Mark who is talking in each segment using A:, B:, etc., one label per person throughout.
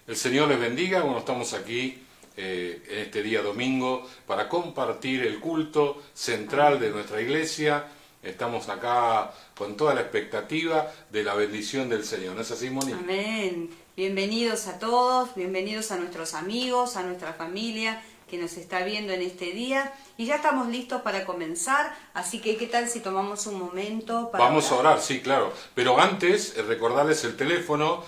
A: El Señor les bendiga. Bueno, estamos aquí en este día domingo para compartir el culto central de nuestra iglesia. Estamos acá con toda la expectativa de la bendición del Señor. ¿No es así, Moni?
B: Amén. Bienvenidos a todos, bienvenidos a nuestros amigos, a nuestra familia que nos está viendo en este día. Y ya estamos listos para comenzar, así que ¿qué tal si tomamos un momento para
A: Vamos a orar, sí, claro. Pero antes, recordarles el teléfono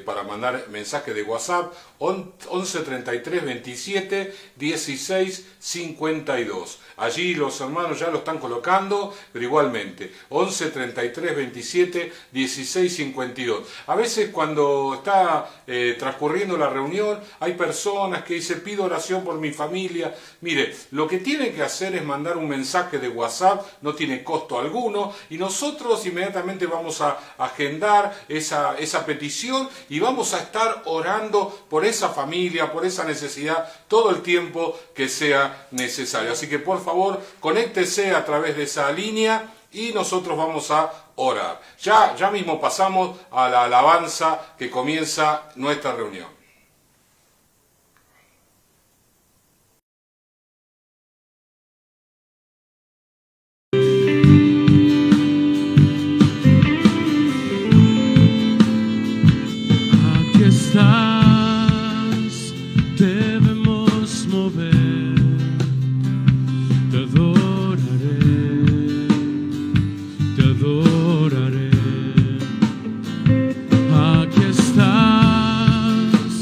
A: para mandar mensaje de WhatsApp, 11 33 27 16 52. Allí los hermanos ya lo están colocando, pero igualmente, 11 33 27 16 52. A veces cuando está transcurriendo la reunión, hay personas que dicen, pido oración por mi familia. Mire, lo que tiene que hacer es mandar un mensaje de WhatsApp, no tiene costo alguno, y nosotros inmediatamente vamos a agendar esa petición y vamos a estar orando por esa familia, por esa necesidad, todo el tiempo que sea necesario. Así que por favor, conéctese a través de esa línea y nosotros vamos a orar. Ya mismo pasamos a la alabanza que comienza nuestra reunión.
C: Debemos mover, te adoraré, aquí estás,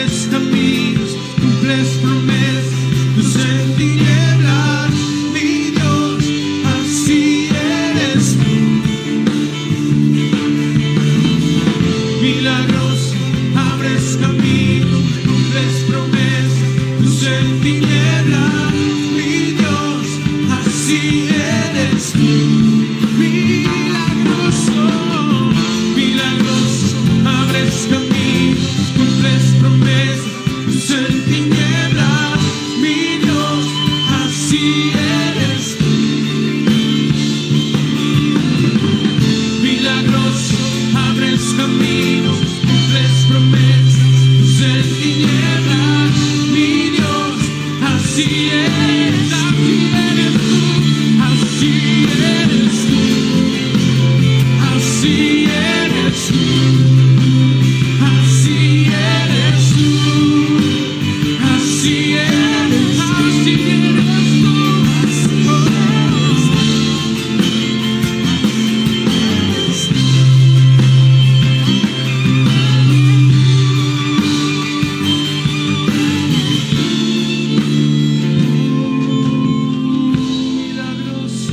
C: abres caminos, cumples promesas, luz en tinieblas, mi Dios, así eres tú. Milagros, abres caminos, cumples promesas, luz en tinieblas, mi Dios, así eres tú. Milagroso, milagroso, abres caminos, cumples promesas, luz en tinieblas, mi Dios, así eres tú. Milagroso, abres caminos, cumples promesas, luz en tinieblas, mi Dios, así eres, así eres tú, así eres tú, así eres tú, así eres tú, así eres, así eres tú. Milagroso,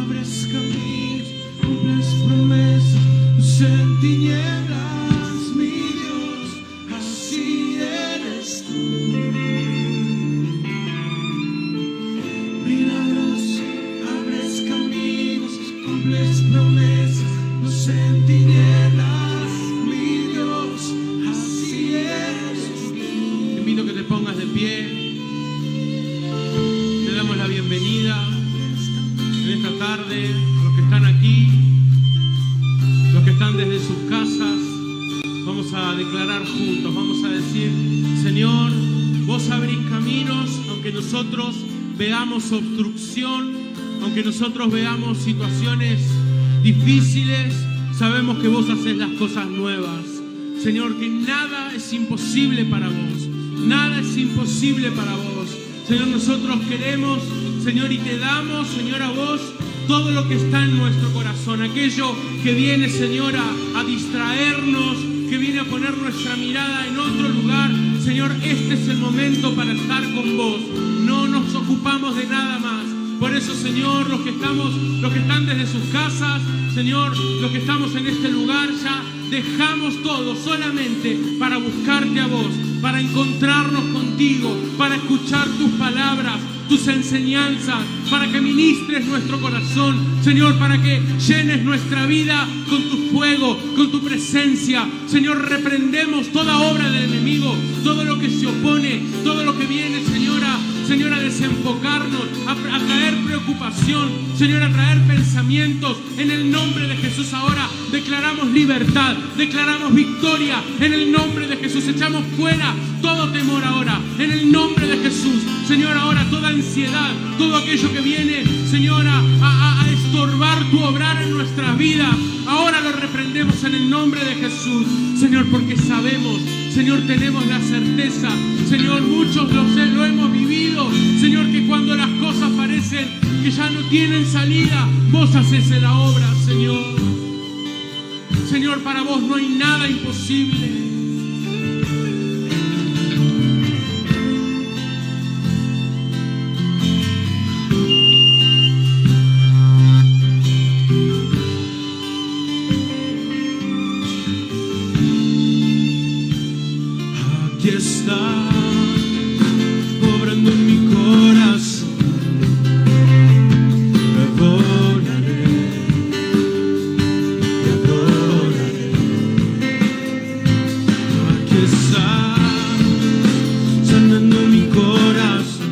C: abres caminos, cumples promesas, luz en tinieblas, mi Dios, así eres tú. Milagroso, abres caminos, cumples promesas, luz en tinieblas, mi Dios, así eres tú. Te invito a que te pongas de pie. Te damos la bienvenida en esta tarde a los que están aquí, los que están desde sus casas. Vamos a declarar juntos, vamos a decir: Señor, vos abrís caminos, aunque nosotros veamos obstrucción, aunque nosotros veamos situaciones difíciles, sabemos que vos haces las cosas nuevas. Señor, que nada es imposible para vos, nada es imposible para vos. Señor, nosotros queremos, Señor, y te damos, Señor, a vos todo lo que está en nuestro corazón, aquello que viene, Señor, a distraernos, que viene a poner nuestra mirada en otro lugar. Señor, este es el momento para estar con vos. No nos ocupamos de nada más. Por eso, Señor, los que están desde sus casas, Señor, los que estamos en este lugar, ya dejamos todo solamente para buscarte a vos, para encontrarnos contigo, para escuchar tus palabras, tus enseñanzas, para que ministres nuestro corazón, Señor, para que llenes nuestra vida con tu fuego, con tu presencia. Señor, reprendemos toda obra del enemigo, todo lo que se opone, todo lo que viene, Señora, a desenfocarnos, a traer preocupación, Señor, a traer pensamientos. En el nombre de Jesús ahora declaramos libertad, declaramos victoria. En el nombre de Jesús echamos fuera todo temor ahora. En el nombre de Jesús, Señor, ahora toda ansiedad, todo aquello que viene, Señor, a estorbar tu obrar en nuestras vidas, ahora lo reprendemos en el nombre de Jesús, Señor, porque sabemos, Señor, tenemos la certeza, Señor, muchos lo hemos vivido, Señor, que cuando las cosas parecen que ya no tienen salida, vos haces la obra, Señor. Señor, para vos no hay nada imposible. Aquí está, obrando en mi corazón. Te adoraré, te adoraré. Aquí está, sanando mi corazón.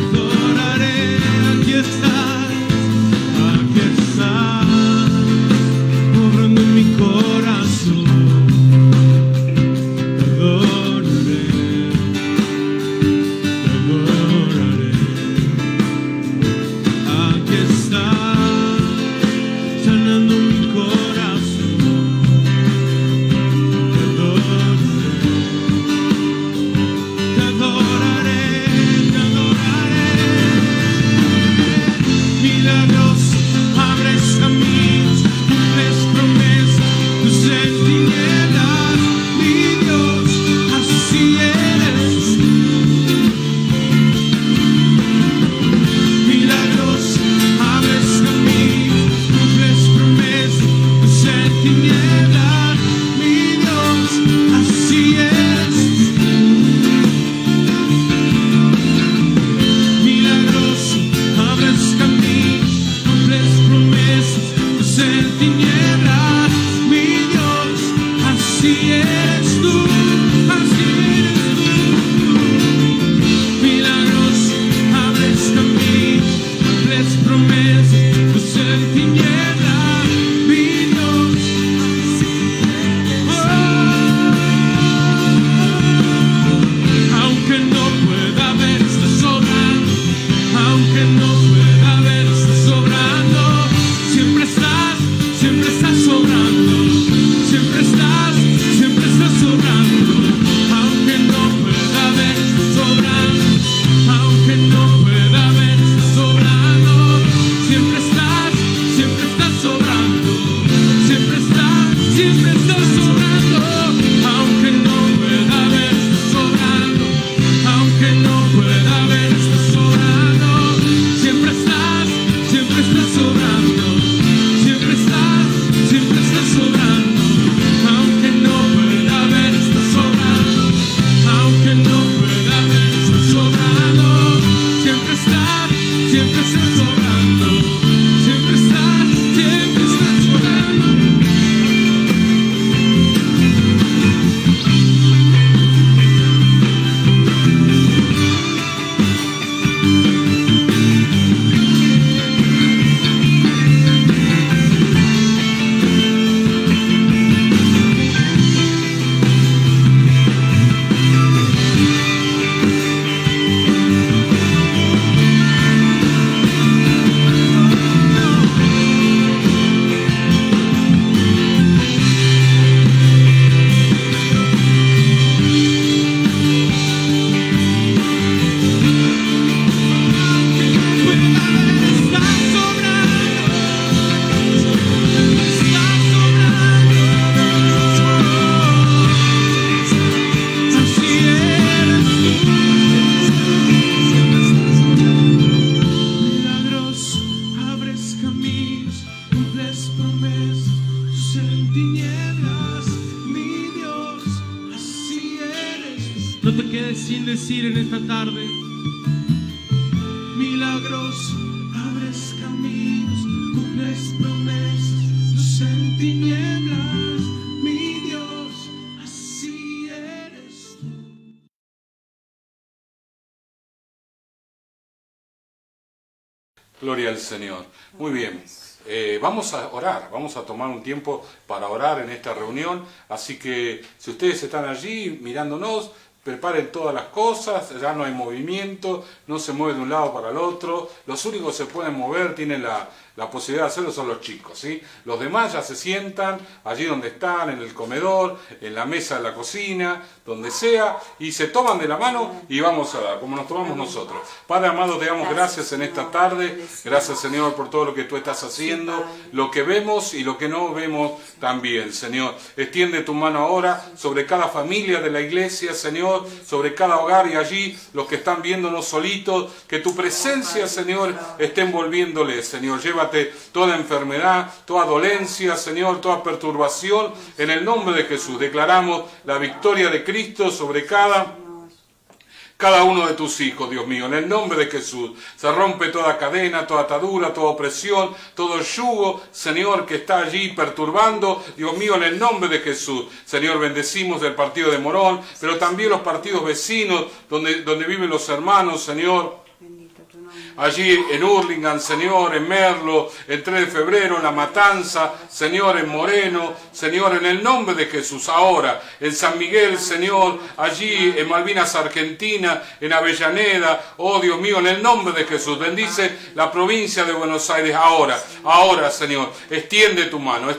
C: Te adoraré, aquí estás, obrando en mi corazón. sin decir en esta tarde. Milagros, abres caminos, cumples promesas, luz en tinieblas, mi Dios, así eres tú.
A: Gloria al Señor. Muy bien. Vamos a orar, vamos a tomar un tiempo para orar en esta reunión, así que si ustedes están allí mirándonos, preparen todas las cosas, ya no hay movimiento, no se mueve de un lado para el otro, los únicos que se pueden mover, tienen la posibilidad de hacerlo son los chicos, ¿sí? Los demás ya se sientan allí donde están, en el comedor, en la mesa de la cocina, donde sea, y se toman de la mano y vamos a dar, como nos tomamos nosotros. Padre amado, te damos gracias en esta tarde, gracias Señor por todo lo que tú estás haciendo, lo que vemos y lo que no vemos también, Señor. Extiende tu mano ahora sobre cada familia de la iglesia, Señor, sobre cada hogar y allí los que están viéndonos solitos, que tu presencia, Señor, esté envolviéndoles, Señor. Llévate toda enfermedad, toda dolencia, Señor, toda perturbación, en el nombre de Jesús. Declaramos la victoria de Cristo sobre cada uno de tus hijos, Dios mío, en el nombre de Jesús. Se rompe toda cadena, toda atadura, toda opresión, todo yugo, Señor, que está allí perturbando, Dios mío, en el nombre de Jesús. Señor, bendecimos el partido de Morón, pero también los partidos vecinos, donde viven los hermanos, Señor. Allí en Hurlingham, Señor, en Merlo, el 3 de febrero, en La Matanza, Señor, en Moreno, Señor, en el nombre de Jesús, ahora, en San Miguel, Señor, allí en Malvinas, Argentina, en Avellaneda, oh Dios mío, en el nombre de Jesús, bendice la provincia de Buenos Aires, ahora, Señor, extiende tu mano,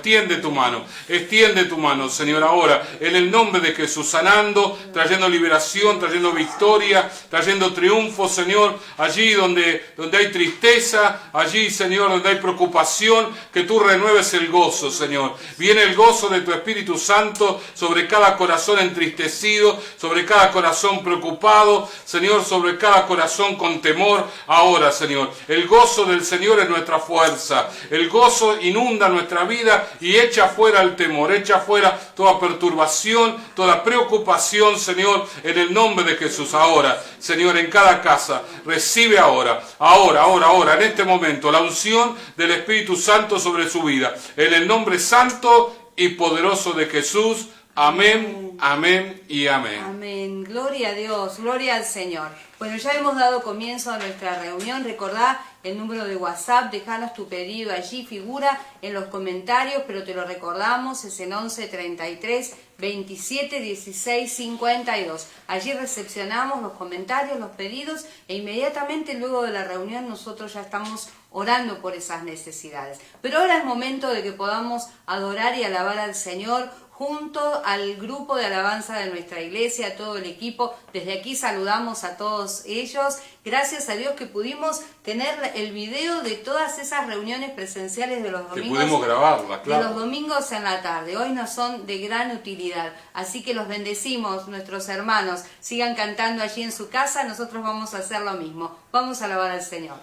A: Señor, ahora, en el nombre de Jesús, sanando, trayendo liberación, trayendo victoria, trayendo triunfo, Señor, allí donde hay tristeza, allí, Señor, donde hay preocupación, que tú renueves el gozo, Señor. Viene el gozo de tu Espíritu Santo sobre cada corazón entristecido, sobre cada corazón preocupado, Señor, sobre cada corazón con temor. Ahora, Señor, el gozo del Señor es nuestra fuerza. El gozo inunda nuestra vida y echa fuera el temor, echa fuera toda perturbación, toda preocupación, Señor, en el nombre de Jesús. Ahora, Señor, en cada casa, recibe ahora, en este momento, la unción del Espíritu Santo sobre su vida. En el nombre santo y poderoso de Jesús. Amén, amén y amén.
B: Amén. Gloria a Dios, gloria al Señor. Bueno, ya hemos dado comienzo a nuestra reunión. Recordá el número de WhatsApp, dejanos tu pedido allí, figura en los comentarios, pero te lo recordamos, es el 11 33 27 16 52. Allí recepcionamos los comentarios, los pedidos, e inmediatamente luego de la reunión nosotros ya estamos orando por esas necesidades. Pero ahora es momento de que podamos adorar y alabar al Señor junto al grupo de alabanza de nuestra iglesia, a todo el equipo. Desde aquí saludamos a todos ellos. Gracias a Dios que pudimos tener el video de todas esas reuniones presenciales de los domingos.
A: Que pudimos grabarla, claro.
B: De los domingos en la tarde. Hoy nos son de gran utilidad. Así que los bendecimos, nuestros hermanos. Sigan cantando allí en su casa. Nosotros vamos a hacer lo mismo. Vamos a alabar al Señor.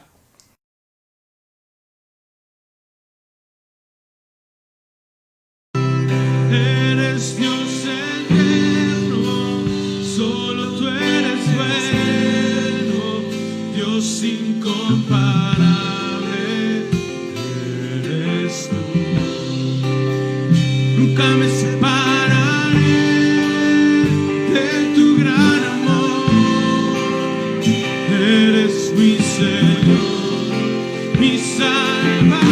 C: Eres Dios eterno, solo tú eres bueno, Dios incomparable, eres tú. Nunca me separaré de tu gran amor, eres mi Señor, mi Salvador.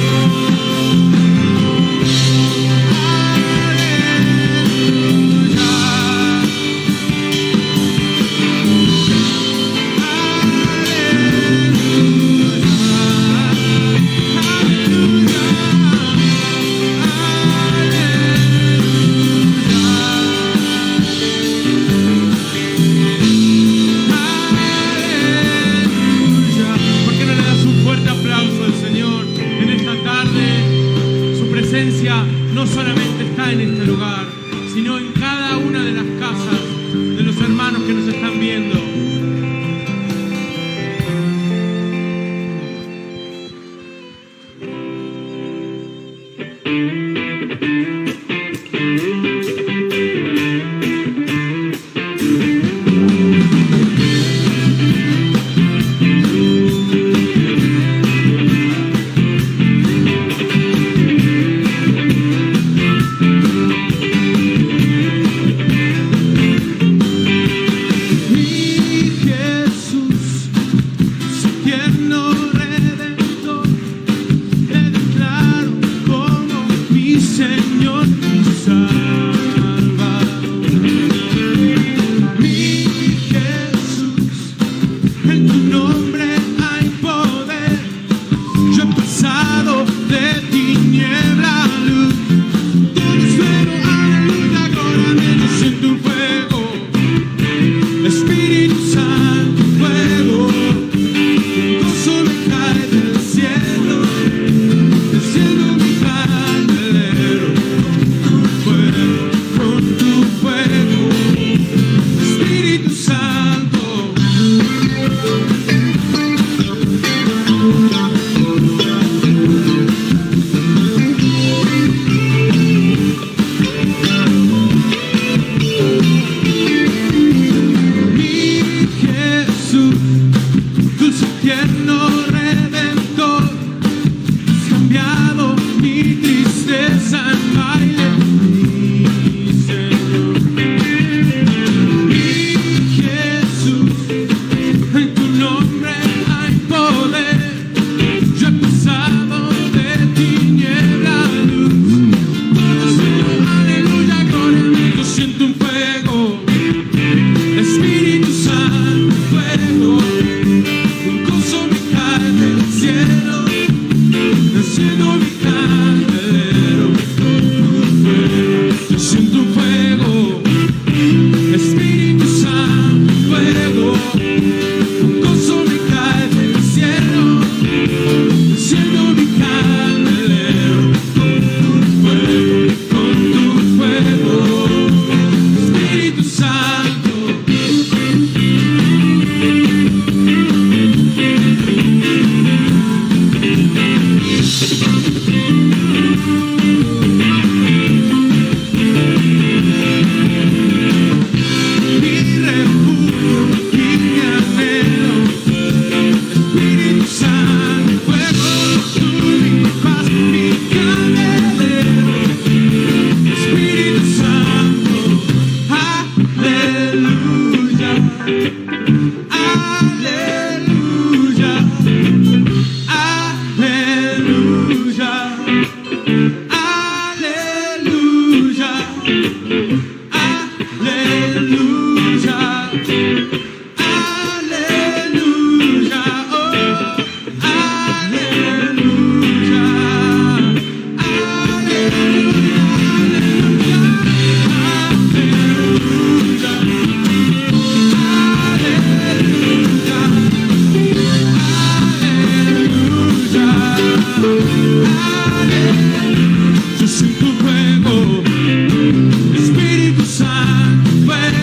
C: Oh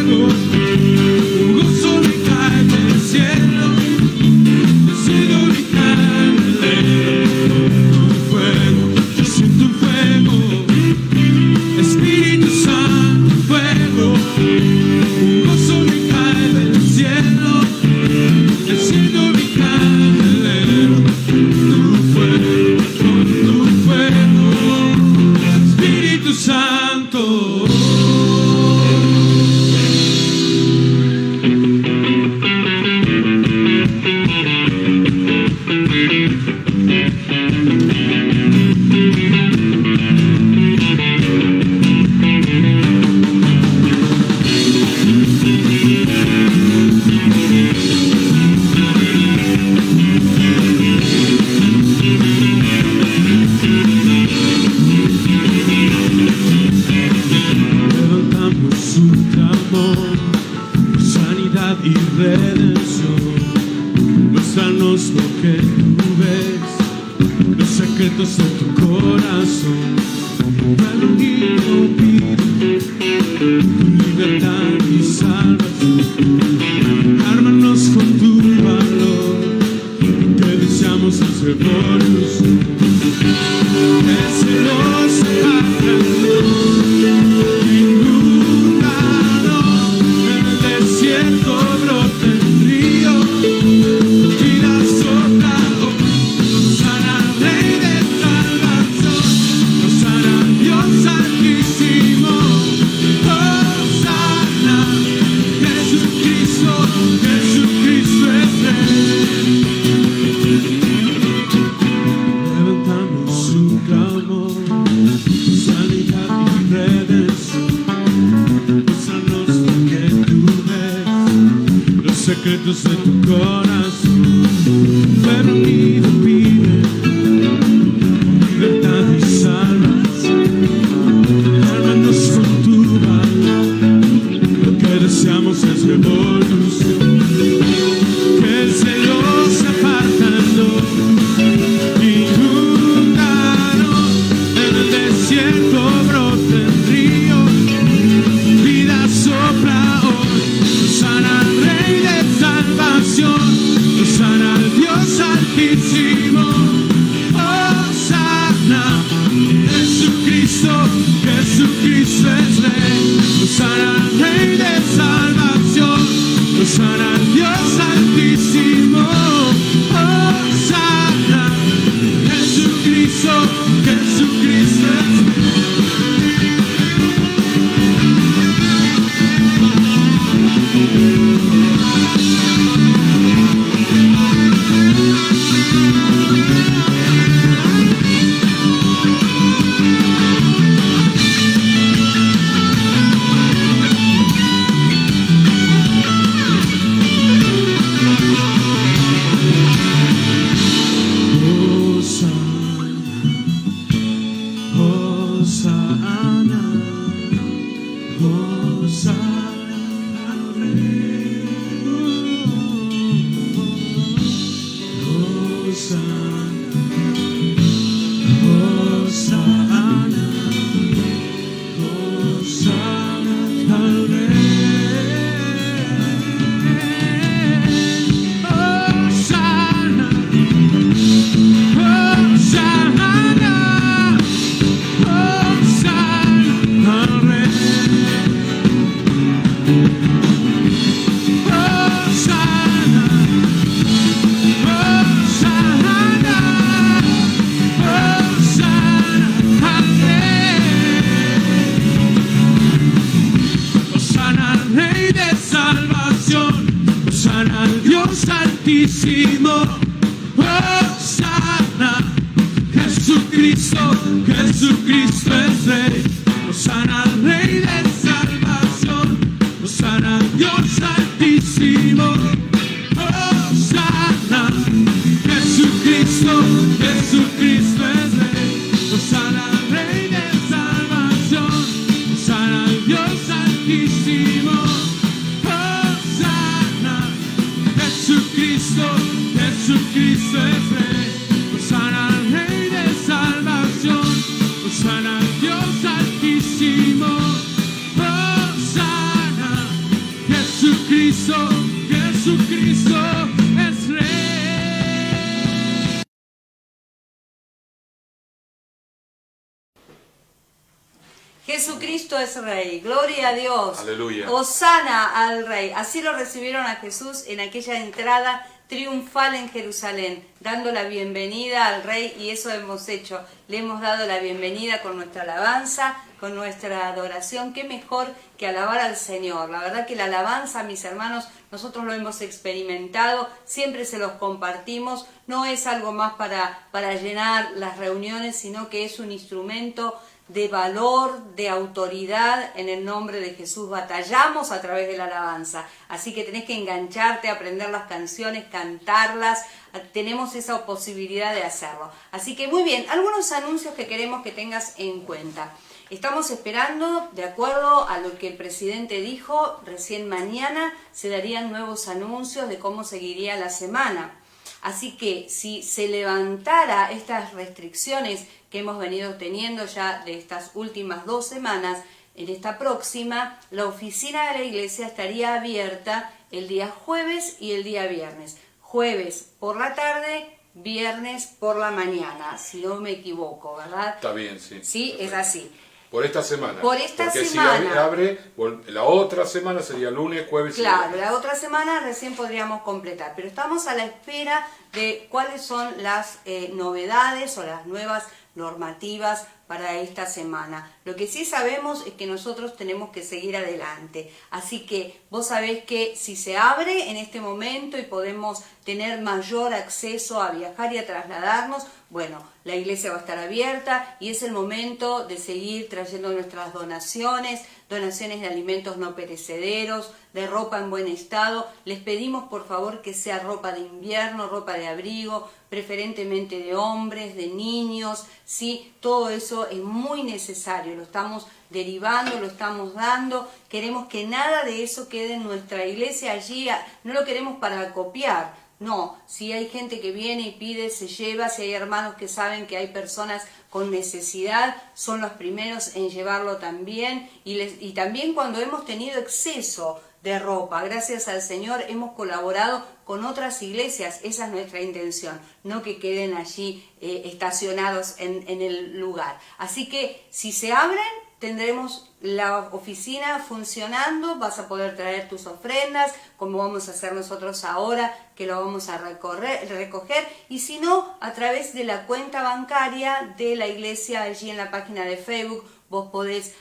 C: fuego, un gozo me cae del cielo mi candelero. Un fuego, yo siento un fuego, Espíritu Santo, fuego, un gozo me cae del cielo, enciendo mi candelero. Tu fuego, Espíritu Santo. Y redención, muéstranos lo que tú ves, los secretos de tu corazón. Pueblo mío, pido tu libertad y salvación. Ármanos con tu valor, que deseamos es revolución. El cielo se abra, inundado en el desierto. Secretos de tu corazón, pero unido pide libertad y salvación. Ármanos con tu valor, lo que deseamos es revolución. Que el cielo se apartando, inundaron en el desierto brote el río, vida sopla hoy, sana al Rey de salvación, sana al Dios altísimo, sana Jesucristo, Jesucristo es Rey, sana al Rey de salvación, sana al Dios altísimo, sana Jesucristo, Jesucristo es Rey. Jesucristo es Rey, sana al Rey de salvación, sana al Dios altísimo, sana Jesucristo, Jesucristo es Rey, sana al Rey de salvación, sana al Dios altísimo, sana Jesucristo, Jesucristo es Rey, sana al Rey de salvación, sana al Dios altísimo, sana Jesucristo, Jesucristo es Rey.
B: Jesucristo es Rey, gloria a Dios.
A: Aleluya.
B: Hosana al Rey. Así lo recibieron a Jesús en aquella entrada triunfal en Jerusalén, dando la bienvenida al Rey, y eso hemos hecho. Le hemos dado la bienvenida con nuestra alabanza, con nuestra adoración. Qué mejor que alabar al Señor. La verdad que la alabanza, mis hermanos, nosotros lo hemos experimentado, siempre se los compartimos. No es algo más para llenar las reuniones, sino que es un instrumento de valor, de autoridad en el nombre de Jesús. Batallamos a través de la alabanza, así que tenés que engancharte, aprender las canciones, cantarlas. Tenemos esa posibilidad de hacerlo. Así que muy bien, algunos anuncios que queremos que tengas en cuenta. Estamos esperando, de acuerdo a lo que el presidente dijo, recién mañana se darían nuevos anuncios de cómo seguiría la semana. Así que si se levantara estas restricciones que hemos venido teniendo ya de estas últimas 2 semanas, en esta próxima, la oficina de la iglesia estaría abierta el día jueves y el día viernes. Jueves por la tarde, viernes por la mañana, si no me equivoco, ¿verdad?
A: Está bien, sí.
B: Sí,
A: perfecto.
B: es así.
A: Por esta semana.
B: Por esta
A: Porque
B: semana.
A: si abre, la otra semana sería lunes, jueves y
B: Claro,
A: viernes.
B: la otra semana recién podríamos completar, pero estamos a la espera de cuáles son las novedades o las nuevas normativas para esta semana. Lo que sí sabemos es que nosotros tenemos que seguir adelante. Así que vos sabés que si se abre en este momento y podemos tener mayor acceso a viajar y a trasladarnos, bueno, la iglesia va a estar abierta y es el momento de seguir trayendo nuestras donaciones de alimentos no perecederos, de ropa en buen estado. Les pedimos por favor que sea ropa de invierno, ropa de abrigo, preferentemente de hombres, de niños, ¿sí? Todo eso es muy necesario, lo estamos derivando, lo estamos dando. Queremos que nada de eso quede en nuestra iglesia allí, no lo queremos para copiar. No, si hay gente que viene y pide, se lleva. Si hay hermanos que saben que hay personas con necesidad, son los primeros en llevarlo también. Y también cuando hemos tenido exceso de ropa, gracias al Señor, hemos colaborado con otras iglesias. Esa es nuestra intención, no que queden allí estacionados en el lugar. Así que si se abren, tendremos la oficina funcionando, vas a poder traer tus ofrendas, como vamos a hacer nosotros ahora, que lo vamos a recoger, y si no, a través de la cuenta bancaria de la iglesia, allí en la página de Facebook, vos podés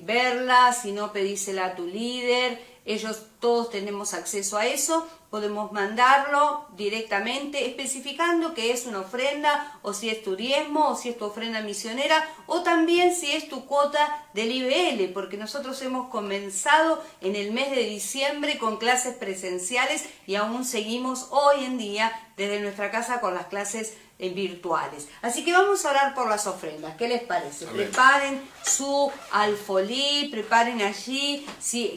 B: verla. Si no, pedísela a tu líder. Ellos todos tenemos acceso a eso, podemos mandarlo directamente especificando que es una ofrenda, o si es tu diezmo, o si es tu ofrenda misionera, o también si es tu cuota del IBL, porque nosotros hemos comenzado en el mes de diciembre con clases presenciales y aún seguimos hoy en día desde nuestra casa con las clases virtuales. Así que vamos a orar por las ofrendas. ¿Qué les parece?
A: Amén.
B: Preparen su alfolí, preparen allí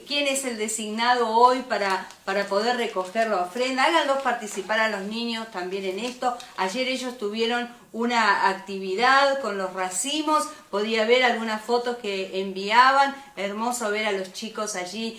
B: quién es el designado hoy para poder recoger la ofrenda. Háganlos participar a los niños también en esto. Ayer ellos tuvieron una actividad con los racimos, podía ver algunas fotos que enviaban, hermoso ver a los chicos allí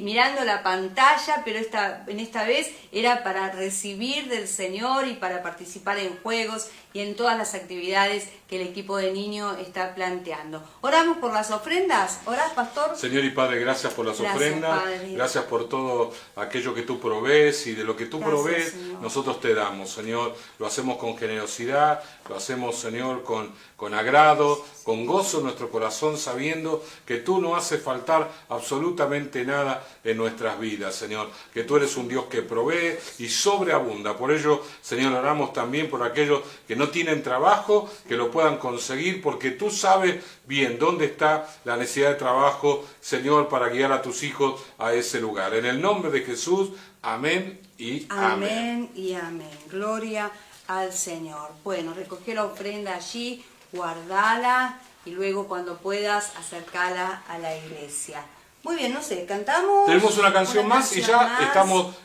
B: mirando la pantalla, pero en esta vez era para recibir del Señor y para participar en juegos y en todas las actividades que el equipo de niños está planteando. Oramos por las ofrendas. ¿Orás, pastor?
A: Señor y Padre, gracias por las ofrendas,
B: Padre.
A: Gracias por todo aquello que tú provees, y de lo que tú
B: Gracias,
A: provees,
B: Señor.
A: nosotros te damos, Señor. Lo hacemos con generosidad, lo hacemos, Señor, con agrado, con gozo en nuestro corazón, sabiendo que tú no haces faltar absolutamente nada en nuestras vidas, Señor. Que tú eres un Dios que provee y sobreabunda. Por ello, Señor, oramos también por aquellos que no tienen trabajo, que lo puedan conseguir, porque tú sabes bien dónde está la necesidad de trabajo, Señor, para guiar a tus hijos a ese lugar. En el nombre de Jesús, amén y amén.
B: Amén y amén. Gloria al Señor. Bueno, recoge la ofrenda allí, guardala y luego cuando puedas acercala a la iglesia. Muy bien, no sé, cantamos.
A: Tenemos una canción más y
B: canción
A: ya
B: más.
A: estamos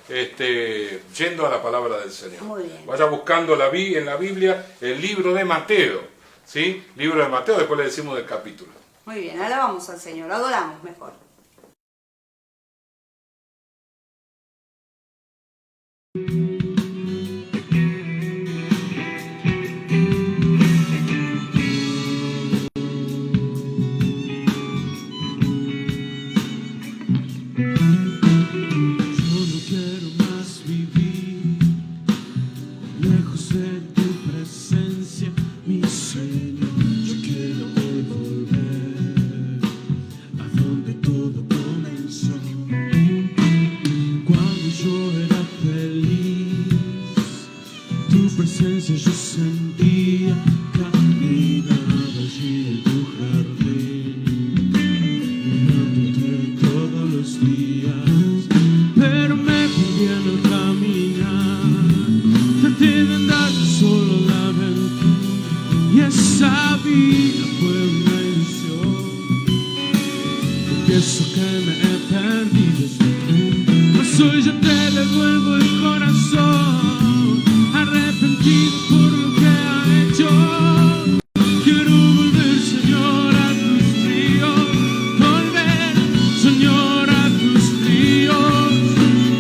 A: yendo a la palabra del Señor.
B: Muy bien.
A: Vaya buscando en la Biblia el libro de Mateo, ¿sí? Libro de Mateo, después le decimos del capítulo.
B: Muy bien, alabamos al Señor, adoramos mejor.
C: te devuelvo el corazón, arrepentido por lo que ha hecho. Quiero volver, Señor, a tus ríos, volver, Señor, a tus ríos.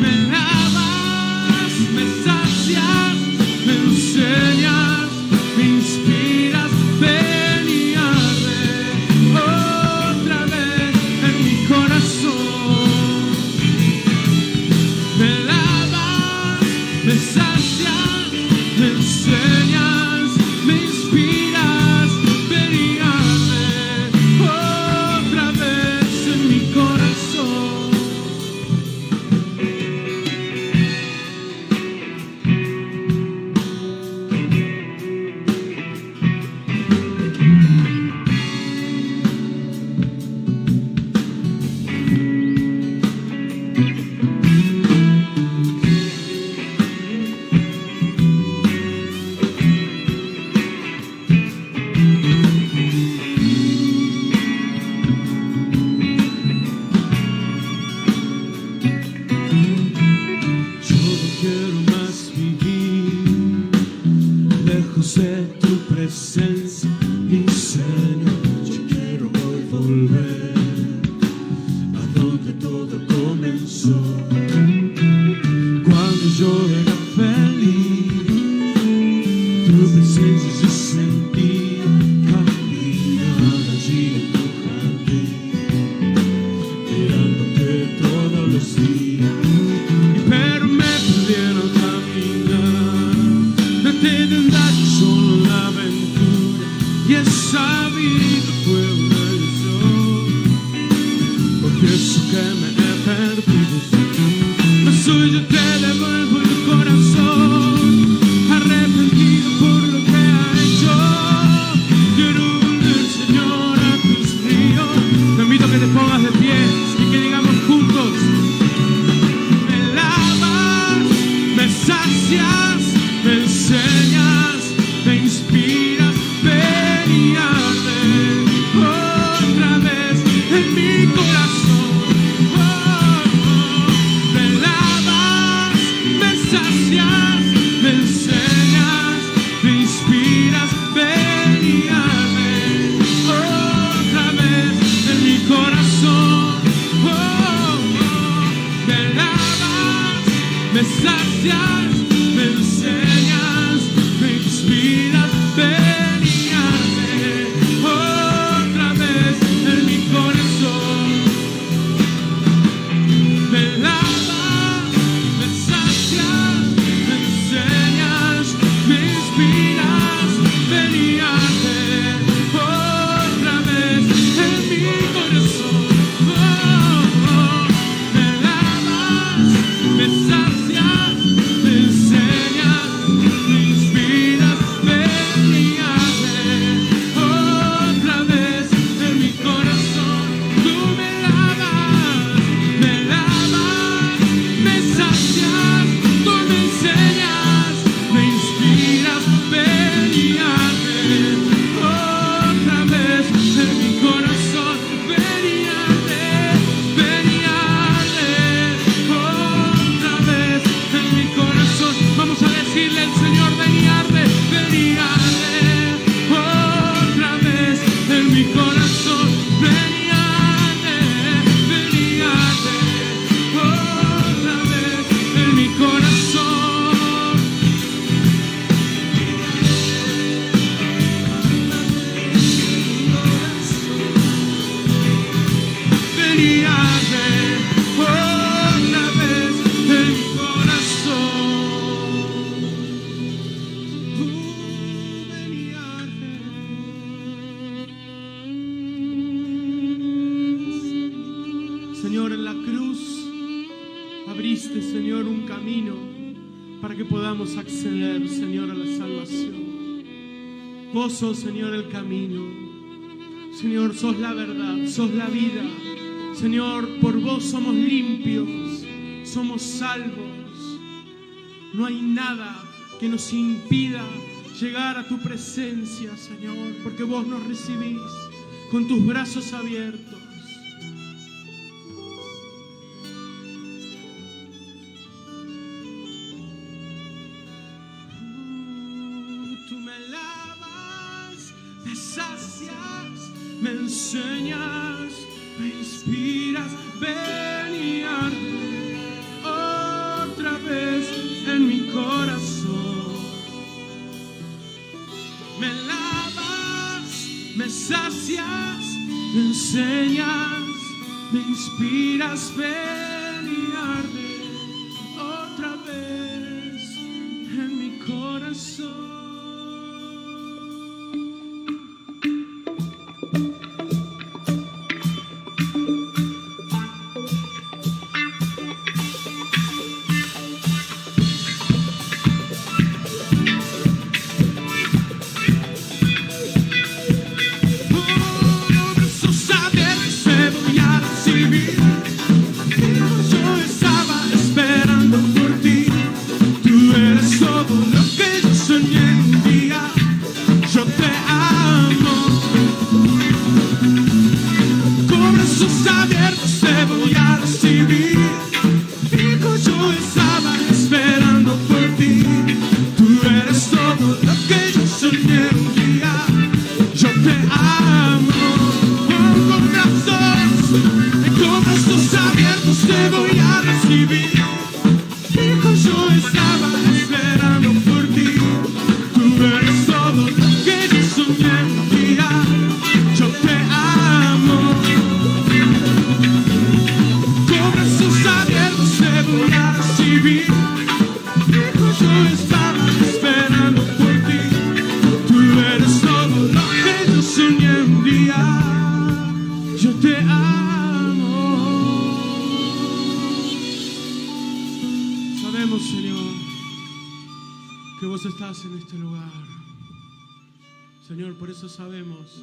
C: Me lavas, me sacias, me enseñas, me inspiras, ven y arde otra vez en mi corazón. Me lavas, me sacias, me enseñas, me inspiras, ven y arde otra vez en mi corazón. Yo no quiero más vivir lejos de tu presencia, mi Señor. Yo quiero hoy volver a donde todo comenzó, cuando yo era feliz. Tu presencia yo sentí, caminar allí en tu jardín, mirándote todos los días. Pero me pudieron caminar, no te tendrá solo la aventura, y esa vida fue una ilusión, porque eso que me he perdido. No soy yo, te devuelvo el corazón, arrepentido por lo que ha hecho. Quiero volver, Señor, a tus ríos. Te invito a que te pongas de pie y que digamos juntos: me lavas, me sacias, me enseñas, me inspiras, ven y arde otra vez en mi corazón. Oh, oh. Me lavas, me sacias, me enseñas, me inspiras, ven y arde otra vez en mi corazón. Oh, oh. Me lavas, me sacias, me enseñas, me inspiras, ven y arde otra vez en mi corazón. Me lavas, me sacias, me enseñas, me inspiras, ven y arde otra vez en mi corazón. Oh, oh. Me lavas, me sacias, me enseñas, me inspiras, ven y arde otra vez en mi corazón. Tú me lavas, me sacias, tú me enseñas, me inspiras, ven y arde otra vez en mi corazón. Ven y arde otra vez en mi corazón. Vamos a decirle al Señor: ven y arde otra vez en mi corazón. Ven y arde otra vez en mi corazón. Ven y arde otra vez en mi corazón. Ven y arde. Señor, en la cruz abriste, Señor, un camino para que podamos acceder, Señor, a la salvación. Vos sos, Señor, el camino. Señor, sos la verdad, sos la vida. Señor, por vos somos limpios, somos salvos. No hay nada que nos impida llegar a tu presencia, Señor, porque vos nos recibís con tus brazos abiertos. me enseñas, me inspiras, ven y arde otra vez en mi corazón. Me lavas, me sacias, me enseñas, me inspiras, ven y arde otra vez en mi corazón. En este lugar, Señor, por eso sabemos.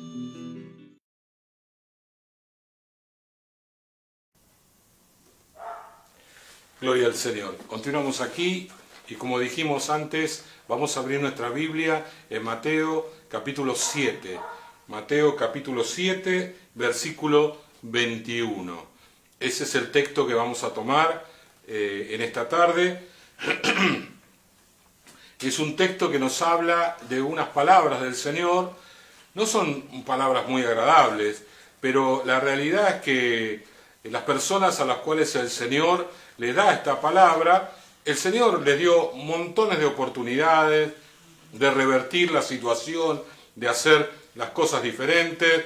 A: Gloria al Señor. Continuamos aquí y como dijimos antes, vamos a abrir nuestra Biblia en Mateo capítulo 7. Mateo capítulo 7, versículo 21. Ese es el texto que vamos a tomar en esta tarde. Es un texto que nos habla de unas palabras del Señor. No son palabras muy agradables, pero la realidad es que las personas a las cuales el Señor les da esta palabra, el Señor les dio montones de oportunidades de revertir la situación, de hacer las cosas diferentes,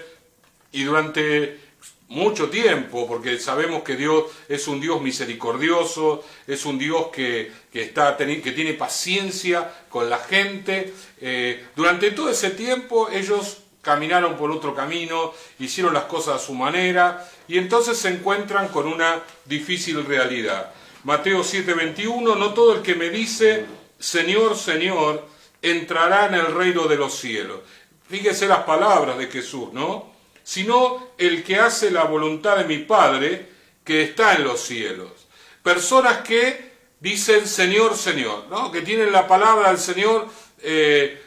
A: y durante mucho tiempo, porque sabemos que Dios es un Dios misericordioso, es un Dios que tiene paciencia con la gente. Durante todo ese tiempo ellos caminaron por otro camino, hicieron las cosas a su manera, y entonces se encuentran con una difícil realidad. Mateo 7:21, no todo el que me dice, Señor, Señor, entrará en el reino de los cielos. Fíjese las palabras de Jesús, ¿no? Sino el que hace la voluntad de mi Padre que está en los cielos. Personas que dicen Señor, Señor, ¿no? Que tienen la palabra del Señor,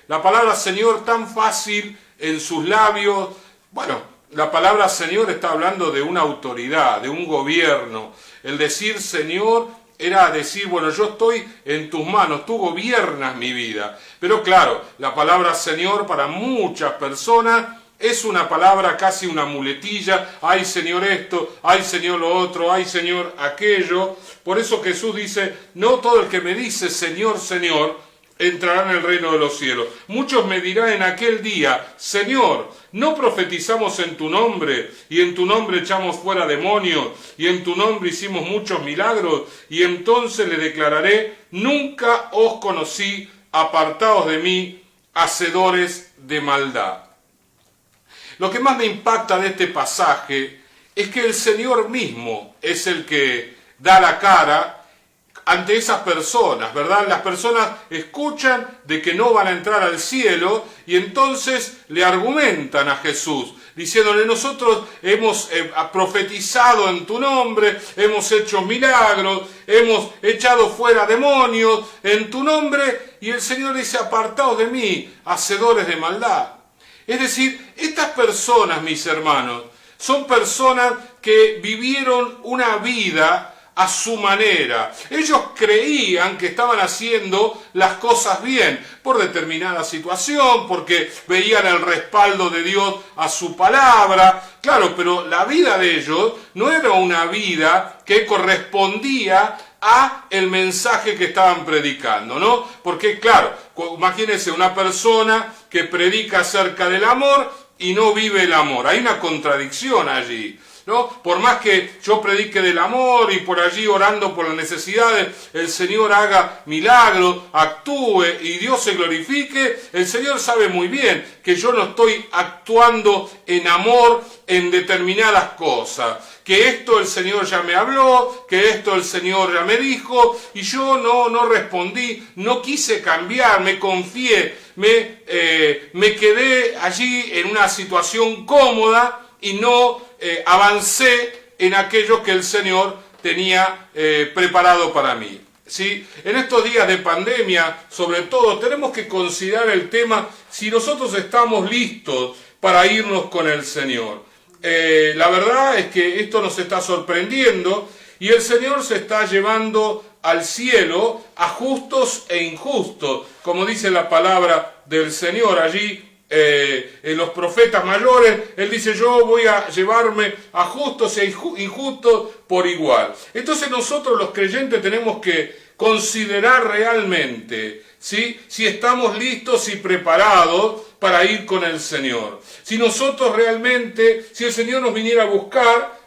A: la palabra Señor tan fácil en sus labios. Bueno, la palabra Señor está hablando de una autoridad, de un gobierno. El decir Señor era decir, bueno, yo estoy en tus manos, tú gobiernas mi vida. Pero claro, la palabra Señor para muchas personas es una palabra, casi una muletilla. Ay, Señor esto, ay, Señor lo otro, ay, Señor aquello. Por eso Jesús dice, no todo el que me dice Señor, Señor, entrará en el reino de los cielos. Muchos me dirán en aquel día, Señor, ¿no profetizamos en tu nombre? Y en tu nombre echamos fuera demonios, y en tu nombre hicimos muchos milagros. Y entonces le declararé, nunca os conocí, apartaos de mí, hacedores de maldad. Lo que más me impacta de este pasaje es que el Señor mismo es el que da la cara ante esas personas, ¿verdad? Las personas escuchan de que no van a entrar al cielo y entonces le argumentan a Jesús, diciéndole, nosotros hemos profetizado en tu nombre, hemos hecho milagros, hemos echado fuera demonios en tu nombre, y el Señor dice, apartaos de mí, hacedores de maldad. Es decir, estas personas, mis hermanos, son personas que vivieron una vida a su manera. Ellos creían que estaban haciendo las cosas bien por determinada situación, porque veían el respaldo de Dios a su palabra. Claro, pero la vida de ellos no era una vida que correspondía a el mensaje que estaban predicando, ¿no? Porque, claro, imagínense una persona que predica acerca del amor y no vive el amor. Hay una contradicción allí, ¿no? Por más que yo predique del amor y por allí orando por las necesidades, el Señor haga milagros, actúe y Dios se glorifique, el Señor sabe muy bien que yo no estoy actuando en amor en determinadas cosas, que esto el Señor ya me habló, que esto el Señor ya me dijo, y yo no respondí, no quise cambiar, me confié, me quedé allí en una situación cómoda y no avancé en aquello que el Señor tenía preparado para mí. ¿Sí? En estos días de pandemia, sobre todo, tenemos que considerar el tema si nosotros estamos listos para irnos con el Señor. La verdad es que esto nos está sorprendiendo y el Señor se está llevando al cielo a justos e injustos, como dice la palabra del Señor allí. En los profetas mayores, él dice, yo voy a llevarme a justos e injustos por igual. Entonces nosotros los creyentes tenemos que considerar realmente, ¿sí?, si estamos listos y preparados para ir con el Señor. Si nosotros realmente, si el Señor nos viniera a buscar,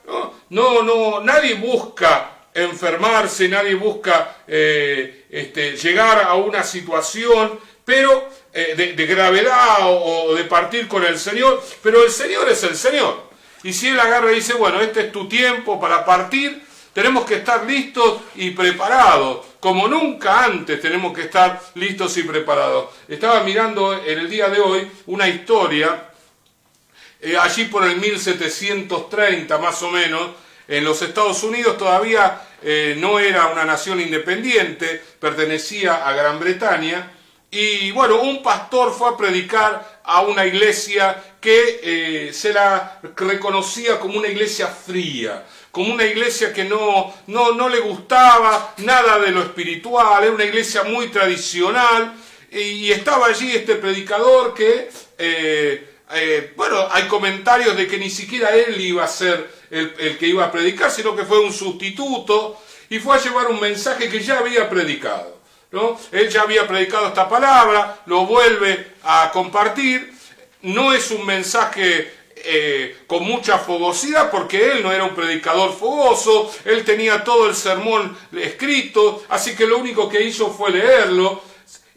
A: nadie busca enfermarse, nadie busca llegar a una situación, pero de gravedad o de partir con el Señor, pero el Señor es el Señor. Y si Él agarra y dice, bueno, este es tu tiempo para partir, tenemos que estar listos y preparados, como nunca antes tenemos que estar listos y preparados. Estaba mirando en el día de hoy una historia, allí por el 1730 más o menos, en los Estados Unidos todavía no era una nación independiente, pertenecía a Gran Bretaña. Y bueno, un pastor fue a predicar a una iglesia que se la reconocía como una iglesia fría, como una iglesia que no le gustaba nada de lo espiritual, era una iglesia muy tradicional, y estaba allí este predicador que, hay comentarios de que ni siquiera él iba a ser el que iba a predicar, sino que fue un sustituto, y fue a llevar un mensaje que ya había predicado, ¿no? Él ya había predicado esta palabra, lo vuelve a compartir. No es un mensaje con mucha fogosidad, porque él no era un predicador fogoso, él tenía todo el sermón escrito, así que lo único que hizo fue leerlo.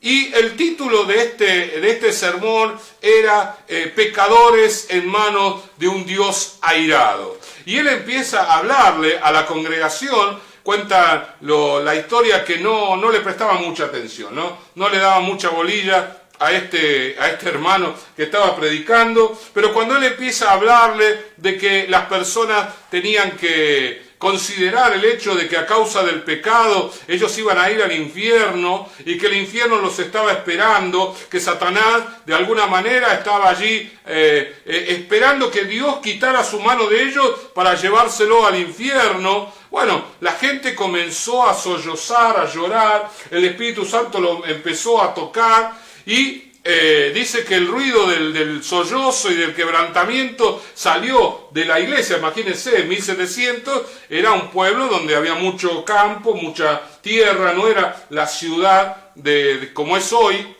A: Y el título de este sermón era Pecadores en manos de un Dios airado. Y él empieza a hablarle a la congregación. Cuenta la historia que no le prestaba mucha atención, no le daba mucha bolilla a este hermano que estaba predicando, pero cuando él empieza a hablarle de que las personas tenían que considerar el hecho de que a causa del pecado ellos iban a ir al infierno y que el infierno los estaba esperando, que Satanás de alguna manera estaba allí esperando que Dios quitara su mano de ellos para llevárselo al infierno. Bueno, la gente comenzó a sollozar, a llorar, el Espíritu Santo lo empezó a tocar y dice que el ruido del sollozo y del quebrantamiento salió de la iglesia. Imagínense, en 1700 era un pueblo donde había mucho campo, mucha tierra, no era la ciudad como es hoy,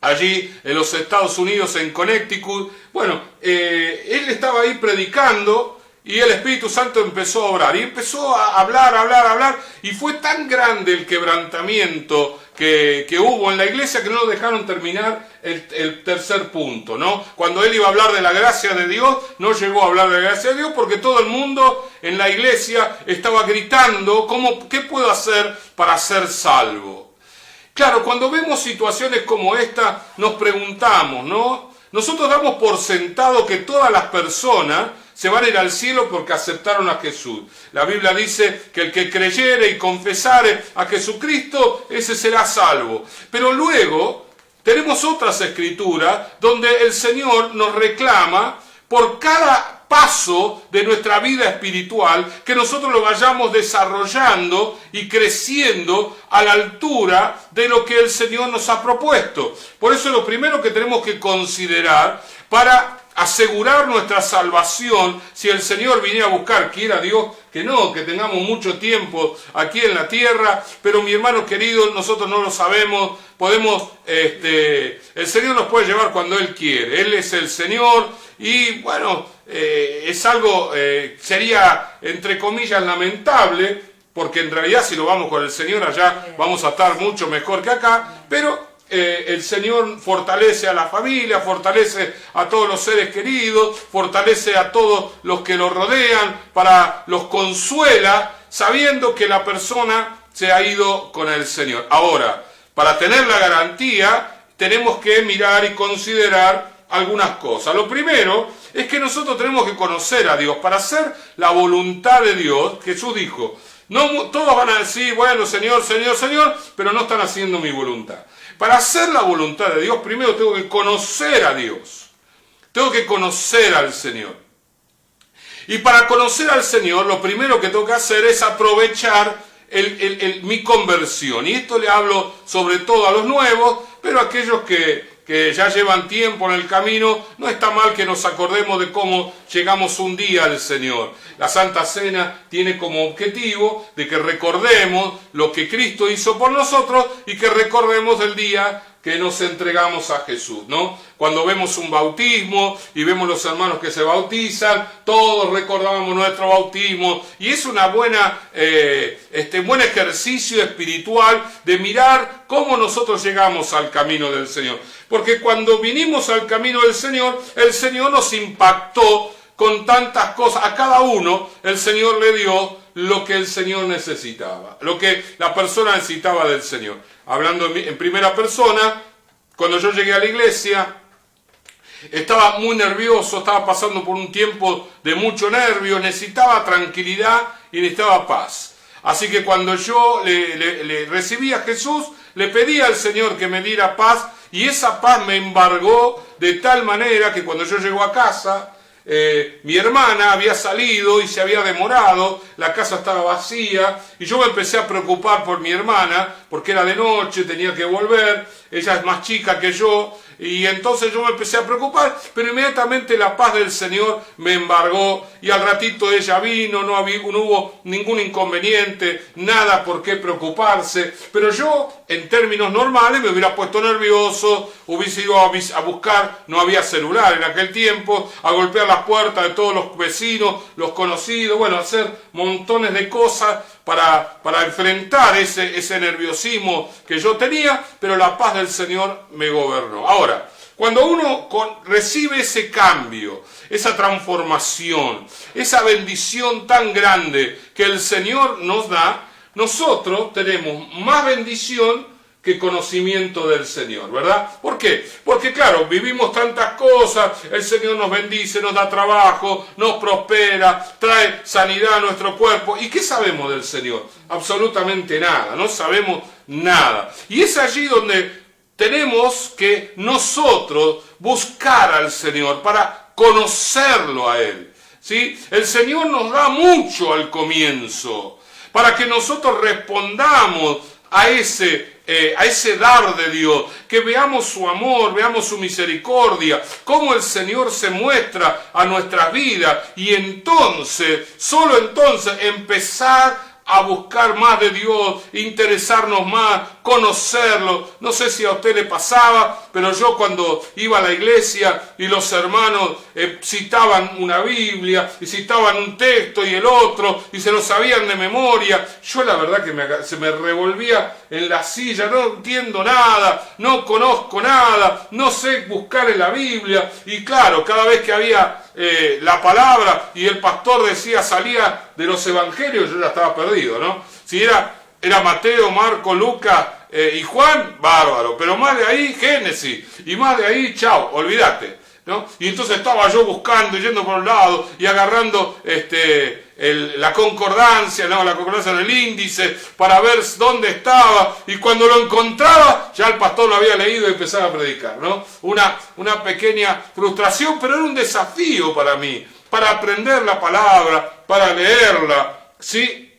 A: allí en los Estados Unidos, en Connecticut. Bueno, él estaba ahí predicando y el Espíritu Santo empezó a obrar y empezó a hablar, y fue tan grande el quebrantamiento que hubo en la iglesia que no lo dejaron terminar el tercer punto, ¿no? Cuando él iba a hablar de la gracia de Dios, no llegó a hablar de la gracia de Dios porque todo el mundo en la iglesia estaba gritando, ¿qué puedo hacer para ser salvo? Claro, cuando vemos situaciones como esta, nos preguntamos, ¿no? Nosotros damos por sentado que todas las personas se van a ir al cielo porque aceptaron a Jesús. La Biblia dice que el que creyere y confesare a Jesucristo, ese será salvo. Pero luego tenemos otras escrituras donde el Señor nos reclama por cada paso de nuestra vida espiritual, que nosotros lo vayamos desarrollando y creciendo a la altura de lo que el Señor nos ha propuesto. Por eso lo primero que tenemos que considerar para asegurar nuestra salvación, si el Señor viniera a buscar, quiera Dios que no, que tengamos mucho tiempo aquí en la tierra, pero mi hermano querido, nosotros no lo sabemos, el Señor nos puede llevar cuando Él quiere, Él es el Señor, y bueno, es algo, sería entre comillas lamentable, porque en realidad si lo vamos con el Señor allá vamos a estar mucho mejor que acá, pero el Señor fortalece a la familia, fortalece a todos los seres queridos, fortalece a todos los que lo rodean, los consuela, sabiendo que la persona se ha ido con el Señor. Ahora, para tener la garantía, tenemos que mirar y considerar algunas cosas. Lo primero es que nosotros tenemos que conocer a Dios. Para hacer la voluntad de Dios, Jesús dijo, no todos van a decir, bueno, Señor, Señor, Señor, pero no están haciendo mi voluntad. Para hacer la voluntad de Dios, primero tengo que conocer a Dios. Tengo que conocer al Señor. Y para conocer al Señor, lo primero que tengo que hacer es aprovechar mi conversión. Y esto le hablo sobre todo a los nuevos, pero a aquellos que ya llevan tiempo en el camino, no está mal que nos acordemos de cómo llegamos un día al Señor. La Santa Cena tiene como objetivo de que recordemos lo que Cristo hizo por nosotros y que recordemos el día que nos entregamos a Jesús, ¿no? Cuando vemos un bautismo y vemos los hermanos que se bautizan, todos recordamos nuestro bautismo y es una buen ejercicio espiritual de mirar cómo nosotros llegamos al camino del Señor. Porque cuando vinimos al camino del Señor, el Señor nos impactó con tantas cosas. A cada uno el Señor le dio lo que el Señor necesitaba, lo que la persona necesitaba del Señor. Hablando en primera persona, cuando yo llegué a la iglesia, estaba muy nervioso, estaba pasando por un tiempo de mucho nervio, necesitaba tranquilidad y necesitaba paz. Así que cuando yo le recibí a Jesús, le pedí al Señor que me diera paz y esa paz me embargó de tal manera que cuando yo llego a casa, mi hermana había salido y se había demorado, la casa estaba vacía y yo me empecé a preocupar por mi hermana porque era de noche, tenía que volver, ella es más chica que yo y entonces yo me empecé a preocupar, pero inmediatamente la paz del Señor me embargó y al ratito ella vino, no hubo ningún inconveniente, nada por qué preocuparse, pero yo en términos normales me hubiera puesto nervioso, hubiese ido a buscar, no había celular en aquel tiempo, a golpear las puertas de todos los vecinos, los conocidos, bueno, hacer montones de cosas para enfrentar ese nerviosismo que yo tenía, pero la paz del Señor me gobernó. Ahora, cuando uno recibe ese cambio, esa transformación, esa bendición tan grande que el Señor nos da, nosotros tenemos más bendición que conocimiento del Señor, ¿verdad? ¿Por qué? Porque claro, vivimos tantas cosas, el Señor nos bendice, nos da trabajo, nos prospera, trae sanidad a nuestro cuerpo. ¿Y qué sabemos del Señor? Absolutamente nada, no sabemos nada. Y es allí donde tenemos que nosotros buscar al Señor para conocerlo a Él, ¿sí? El Señor nos da mucho al comienzo para que nosotros respondamos a ese dar de Dios, que veamos su amor, veamos su misericordia, cómo el Señor se muestra a nuestras vidas y entonces, solo entonces, empezar a buscar más de Dios, interesarnos más, conocerlo. No sé si a usted le pasaba, pero yo cuando iba a la iglesia y los hermanos citaban una Biblia y citaban un texto y el otro y se lo sabían de memoria, yo la verdad que se me revolvía en la silla, no entiendo nada, no conozco nada, no sé buscar en la Biblia y claro, cada vez que había la palabra y el pastor salía de los evangelios, yo ya estaba perdido, ¿no? Si era Mateo, Marco, Lucas y Juan, bárbaro, pero más de ahí Génesis y más de ahí, chao, olvídate, ¿no? Y entonces estaba yo buscando, yendo por un lado y agarrando la concordancia, ¿no? La concordancia del índice para ver dónde estaba y cuando lo encontraba ya el pastor lo había leído y empezaba a predicar, ¿no? Una pequeña frustración, pero era un desafío para mí. para aprender la palabra, para leerla, ¿sí?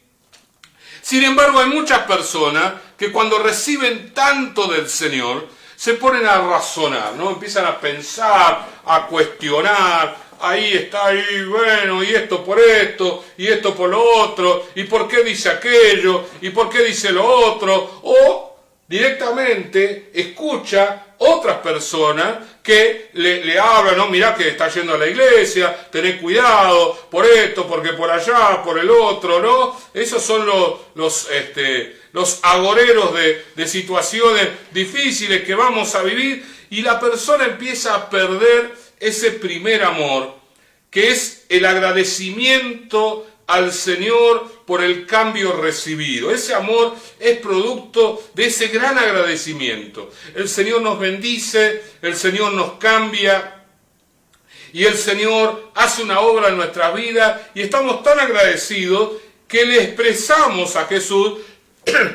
A: Sin embargo, hay muchas personas que cuando reciben tanto del Señor, se ponen a razonar, ¿no? Empiezan a pensar, a cuestionar. Ahí está, ahí, bueno, y esto por esto, y esto por lo otro, y por qué dice aquello, y por qué dice lo otro, o directamente escucha otras personas que le hablan, no, mirá que está yendo a la iglesia, tened cuidado por esto, porque por allá, por el otro, ¿no? Esos son los agoreros de situaciones difíciles que vamos a vivir, y la persona empieza a perder ese primer amor, que es el agradecimiento al Señor por el cambio recibido. Ese amor es producto de ese gran agradecimiento. El Señor nos bendice, el Señor nos cambia, y el Señor hace una obra en nuestra vida, y estamos tan agradecidos que le expresamos a Jesús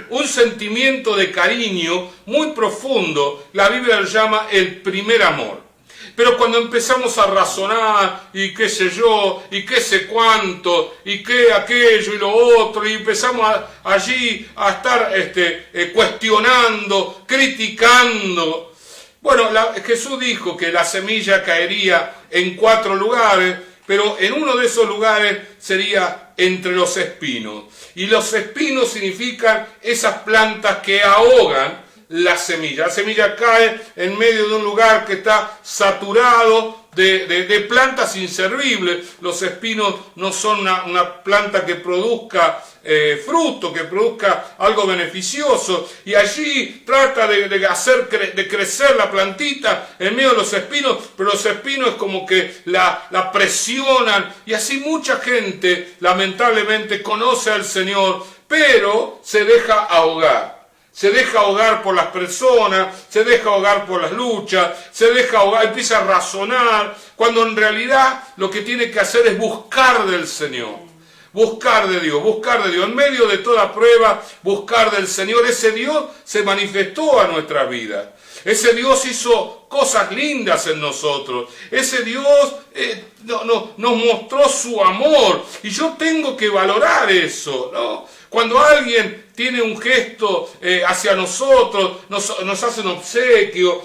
A: un sentimiento de cariño muy profundo. La Biblia lo llama el primer amor. Pero cuando empezamos a razonar, y qué sé yo, y qué sé cuánto, y qué aquello y lo otro, y empezamos allí a estar cuestionando, criticando. Bueno, Jesús dijo que la semilla caería en 4 lugares, pero en uno de esos lugares sería entre los espinos. Y los espinos significan esas plantas que ahogan la semilla. La semilla cae en medio de un lugar que está saturado de plantas inservibles. Los espinos no son una planta que produzca fruto, que produzca algo beneficioso, y allí trata de crecer la plantita en medio de los espinos, pero los espinos es como que la presionan, y así mucha gente lamentablemente conoce al Señor, pero se deja ahogar. Se deja ahogar por las personas, se deja ahogar por las luchas, se deja ahogar, empieza a razonar, cuando en realidad lo que tiene que hacer es buscar del Señor, buscar de Dios, en medio de toda prueba, buscar del Señor. Ese Dios se manifestó a nuestra vida, ese Dios hizo cosas lindas en nosotros, ese Dios nos mostró su amor, y yo tengo que valorar eso, ¿no? Cuando alguien tiene un gesto hacia nosotros, nos hace un obsequio,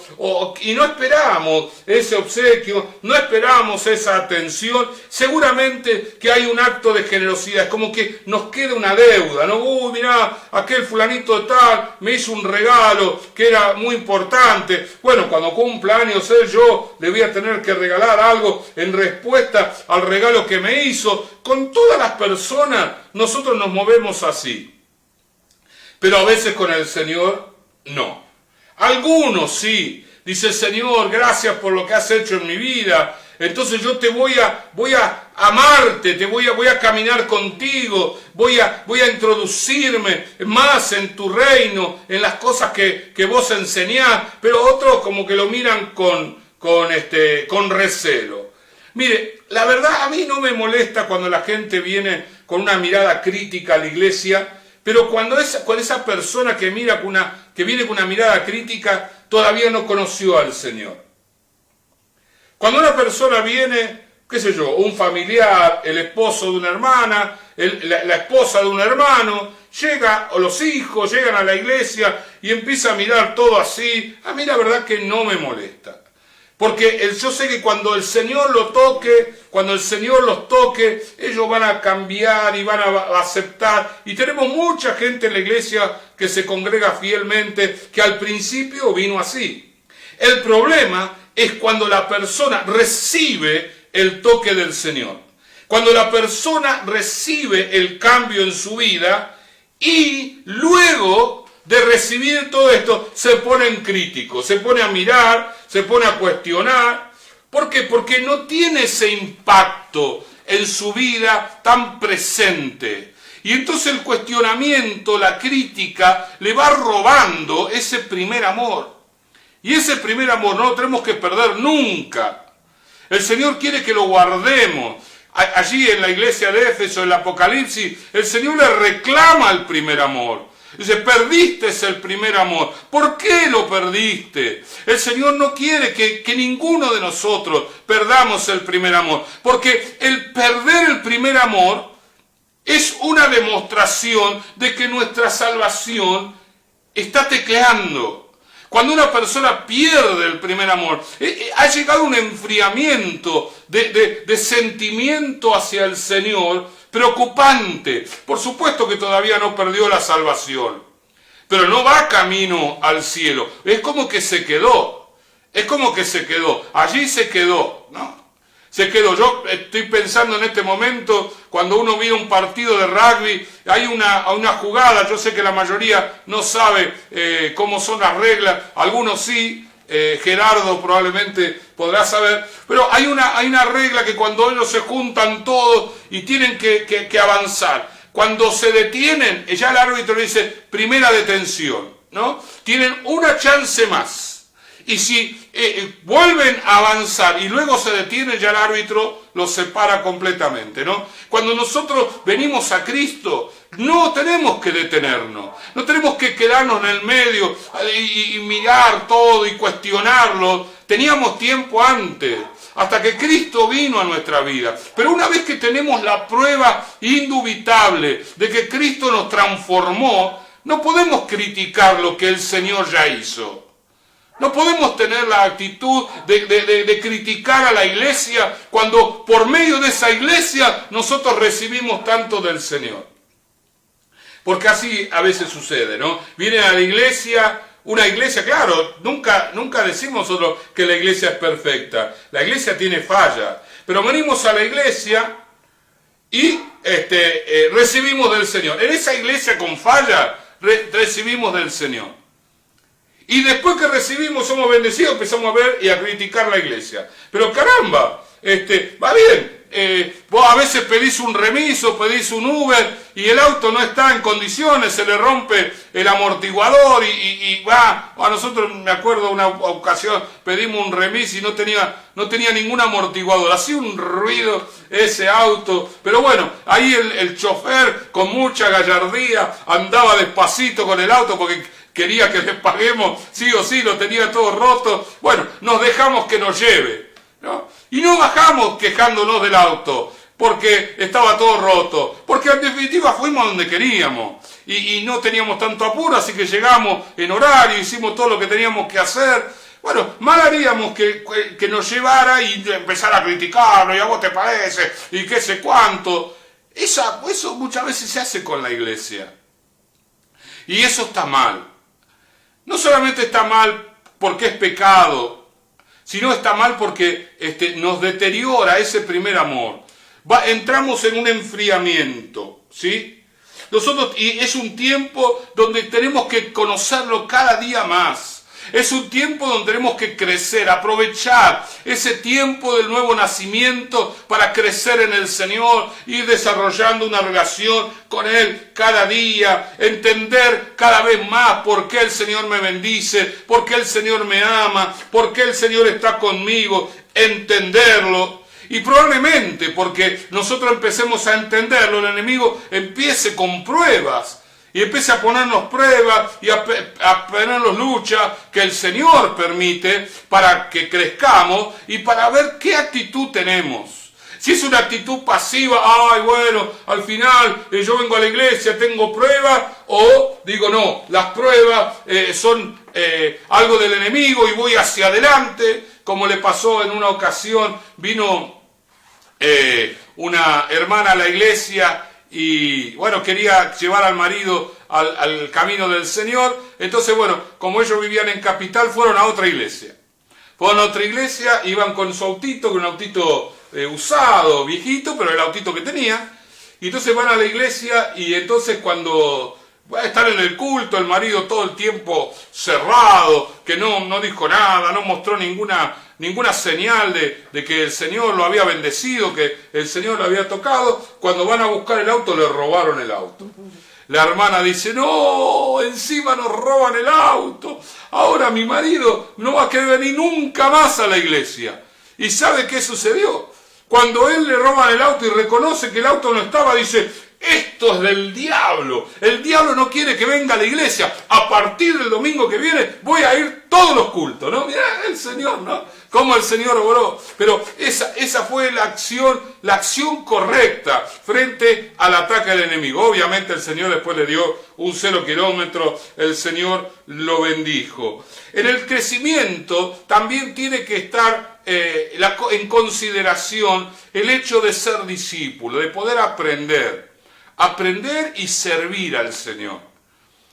A: y no esperamos ese obsequio, no esperamos esa atención, seguramente que hay un acto de generosidad, es como que nos queda una deuda, ¿no? Uy, mirá, aquel fulanito de tal me hizo un regalo que era muy importante. Bueno, cuando cumpla años yo le voy a tener que regalar algo en respuesta al regalo que me hizo. Con todas las personas nosotros nos movemos así. Pero a veces con el Señor, no. Algunos sí. Dice, Señor, gracias por lo que has hecho en mi vida. Entonces yo te voy a amarte, voy a caminar contigo, voy a introducirme más en tu reino, en las cosas que vos enseñás. Pero otros como que lo miran con recelo. Mire, la verdad a mí no me molesta cuando la gente viene con una mirada crítica a la iglesia, pero cuando esa persona que viene con una mirada crítica todavía no conoció al Señor. Cuando una persona viene, qué sé yo, un familiar, el esposo de una hermana, la esposa de un hermano, o los hijos llegan a la iglesia y empieza a mirar todo así, a mí la verdad que no me molesta. Porque yo sé que cuando el Señor los toque, ellos van a cambiar y van a aceptar. Y tenemos mucha gente en la iglesia que se congrega fielmente, que al principio vino así. El problema es cuando la persona recibe el toque del Señor. Cuando la persona recibe el cambio en su vida y luego de recibir todo esto se pone en crítico, se pone a mirar, se pone a cuestionar. ¿Por qué? Porque no tiene ese impacto en su vida tan presente. Y entonces el cuestionamiento, la crítica, le va robando ese primer amor. Y ese primer amor no lo tenemos que perder nunca. El Señor quiere que lo guardemos. Allí en la iglesia de Éfeso, en el Apocalipsis, el Señor le reclama el primer amor. Dice, perdiste el primer amor. ¿Por qué lo perdiste? El Señor no quiere que ninguno de nosotros perdamos el primer amor. Porque el perder el primer amor es una demostración de que nuestra salvación está tecleando. Cuando una persona pierde el primer amor, ha llegado un enfriamiento de sentimiento hacia el Señor preocupante. Por supuesto que todavía no perdió la salvación, pero no va camino al cielo. Es como que se quedó. Allí se quedó, ¿no? Se quedó. Yo estoy pensando en este momento, cuando uno mira un partido de rugby, hay una jugada, yo sé que la mayoría no sabe cómo son las reglas, algunos sí, Gerardo probablemente podrá saber, pero hay una regla que cuando ellos se juntan todos y tienen que avanzar, cuando se detienen, ya el árbitro dice, primera detención, ¿no? Tienen una chance más. Y si vuelven a avanzar y luego se detiene, ya el árbitro los separa completamente, ¿no? Cuando nosotros venimos a Cristo, no tenemos que detenernos, no tenemos que quedarnos en el medio y mirar todo y cuestionarlo. Teníamos tiempo antes, hasta que Cristo vino a nuestra vida. Pero una vez que tenemos la prueba indubitable de que Cristo nos transformó, no podemos criticar lo que el Señor ya hizo. No podemos tener la actitud de criticar a la iglesia cuando por medio de esa iglesia nosotros recibimos tanto del Señor. Porque así a veces sucede, ¿no? Vienen a la iglesia, una iglesia, claro, nunca decimos nosotros que la iglesia es perfecta. La iglesia tiene fallas, pero venimos a la iglesia y recibimos del Señor. En esa iglesia con falla recibimos del Señor. Y después que recibimos, somos bendecidos, empezamos a ver y a criticar la iglesia. Pero caramba, va bien, vos a veces pedís un remiso, pedís un Uber y el auto no está en condiciones, se le rompe el amortiguador y va. A nosotros, me acuerdo una ocasión, pedimos un remis y no tenía ningún amortiguador, hacía un ruido ese auto. Pero bueno, ahí el chofer con mucha gallardía andaba despacito con el auto porque quería que les paguemos, sí o sí, lo tenía todo roto. Bueno, nos dejamos que nos lleve, ¿no? Y no bajamos quejándonos del auto, porque estaba todo roto. Porque en definitiva fuimos donde queríamos. Y no teníamos tanto apuro, así que llegamos en horario, hicimos todo lo que teníamos que hacer. Bueno, mal haríamos que nos llevara y empezar a criticarlo, y a vos te parece, y qué sé cuánto. Eso muchas veces se hace con la iglesia. Y eso está mal. No solamente está mal porque es pecado, sino está mal porque nos deteriora ese primer amor. Entramos en un enfriamiento, ¿sí? Y es un tiempo donde tenemos que conocerlo cada día más. Es un tiempo donde tenemos que crecer, aprovechar ese tiempo del nuevo nacimiento para crecer en el Señor, ir desarrollando una relación con Él cada día, entender cada vez más por qué el Señor me bendice, por qué el Señor me ama, por qué el Señor está conmigo, entenderlo. Y probablemente porque nosotros empecemos a entenderlo, el enemigo empiece con pruebas. Y empiece a ponernos pruebas y a ponernos luchas que el Señor permite para que crezcamos y para ver qué actitud tenemos. Si es una actitud pasiva, ay bueno, al final yo vengo a la iglesia, tengo pruebas, o digo no, las pruebas son algo del enemigo y voy hacia adelante, como le pasó en una ocasión, vino una hermana a la iglesia y bueno, quería llevar al marido al camino del Señor. Entonces, bueno, como ellos vivían en Capital, fueron a otra iglesia. Fueron a otra iglesia, iban con su autito, con un autito usado, viejito, pero el autito que tenía. Y entonces van a la iglesia y entonces cuando están en el culto, el marido todo el tiempo cerrado, que no dijo nada, no mostró ninguna señal de que el Señor lo había bendecido, que el Señor lo había tocado. Cuando van a buscar el auto, le robaron el auto. La hermana dice, no, encima nos roban el auto. Ahora mi marido no va a querer venir nunca más a la iglesia. ¿Y sabe qué sucedió? Cuando él le roban el auto y reconoce que el auto no estaba, dice, esto es del diablo. El diablo no quiere que venga a la iglesia. A partir del domingo que viene voy a ir todos los cultos, ¿no? Mirá el Señor, ¿no? Cómo el Señor obró. Pero esa fue la acción correcta frente al ataque del enemigo. Obviamente el Señor después le dio un 0 kilómetro, el Señor lo bendijo. En el crecimiento también tiene que estar en consideración el hecho de ser discípulo, de poder aprender y servir al Señor.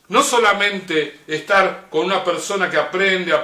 A: No solamente estar con una persona que aprende,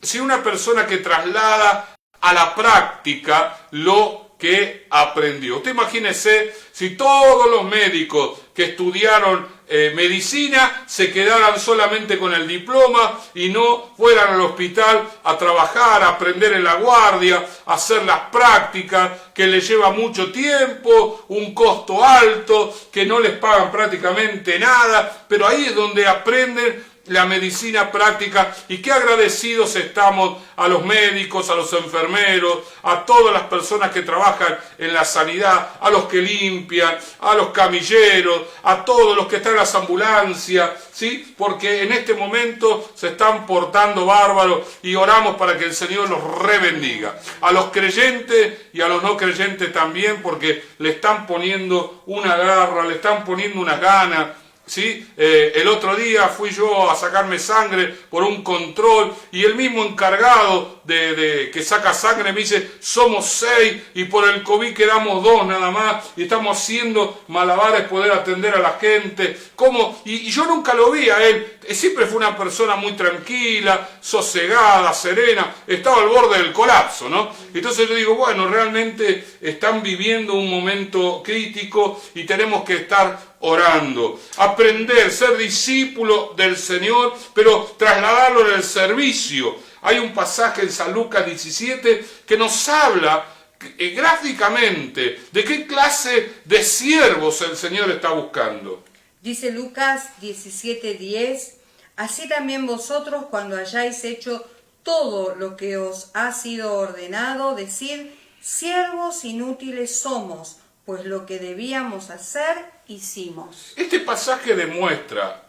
A: sino una persona que traslada a la práctica lo que aprendió. Usted imagínese si todos los médicos que estudiaron medicina se quedaran solamente con el diploma y no fueran al hospital a trabajar, a aprender en la guardia, a hacer las prácticas, que les lleva mucho tiempo, un costo alto, que no les pagan prácticamente nada, pero ahí es donde aprenden la medicina práctica. Y qué agradecidos estamos a los médicos, a los enfermeros, a todas las personas que trabajan en la sanidad, a los que limpian, a los camilleros, a todos los que están en las ambulancias, ¿sí? Porque en este momento se están portando bárbaros y oramos para que el Señor los rebendiga. A los creyentes y a los no creyentes también, porque le están poniendo una garra, le están poniendo unas ganas. ¿Sí? El otro día fui yo a sacarme sangre por un control y el mismo encargado de que saca sangre me dice: somos 6 y por el COVID quedamos 2 nada más y estamos haciendo malabares poder atender a la gente. ¿Cómo? Y yo nunca lo vi a él, siempre fue una persona muy tranquila, sosegada, serena, estaba al borde del colapso, ¿no? Entonces yo digo, bueno, realmente están viviendo un momento crítico y tenemos que estar orando, aprender, ser discípulo del Señor, pero trasladarlo en el servicio. Hay un pasaje en San Lucas 17 que nos habla gráficamente de qué clase de siervos el Señor está buscando.
B: Dice Lucas 17:10, así también vosotros cuando hayáis hecho todo lo que os ha sido ordenado, decid, siervos inútiles somos, pues lo que debíamos hacer, hicimos.
A: Este pasaje demuestra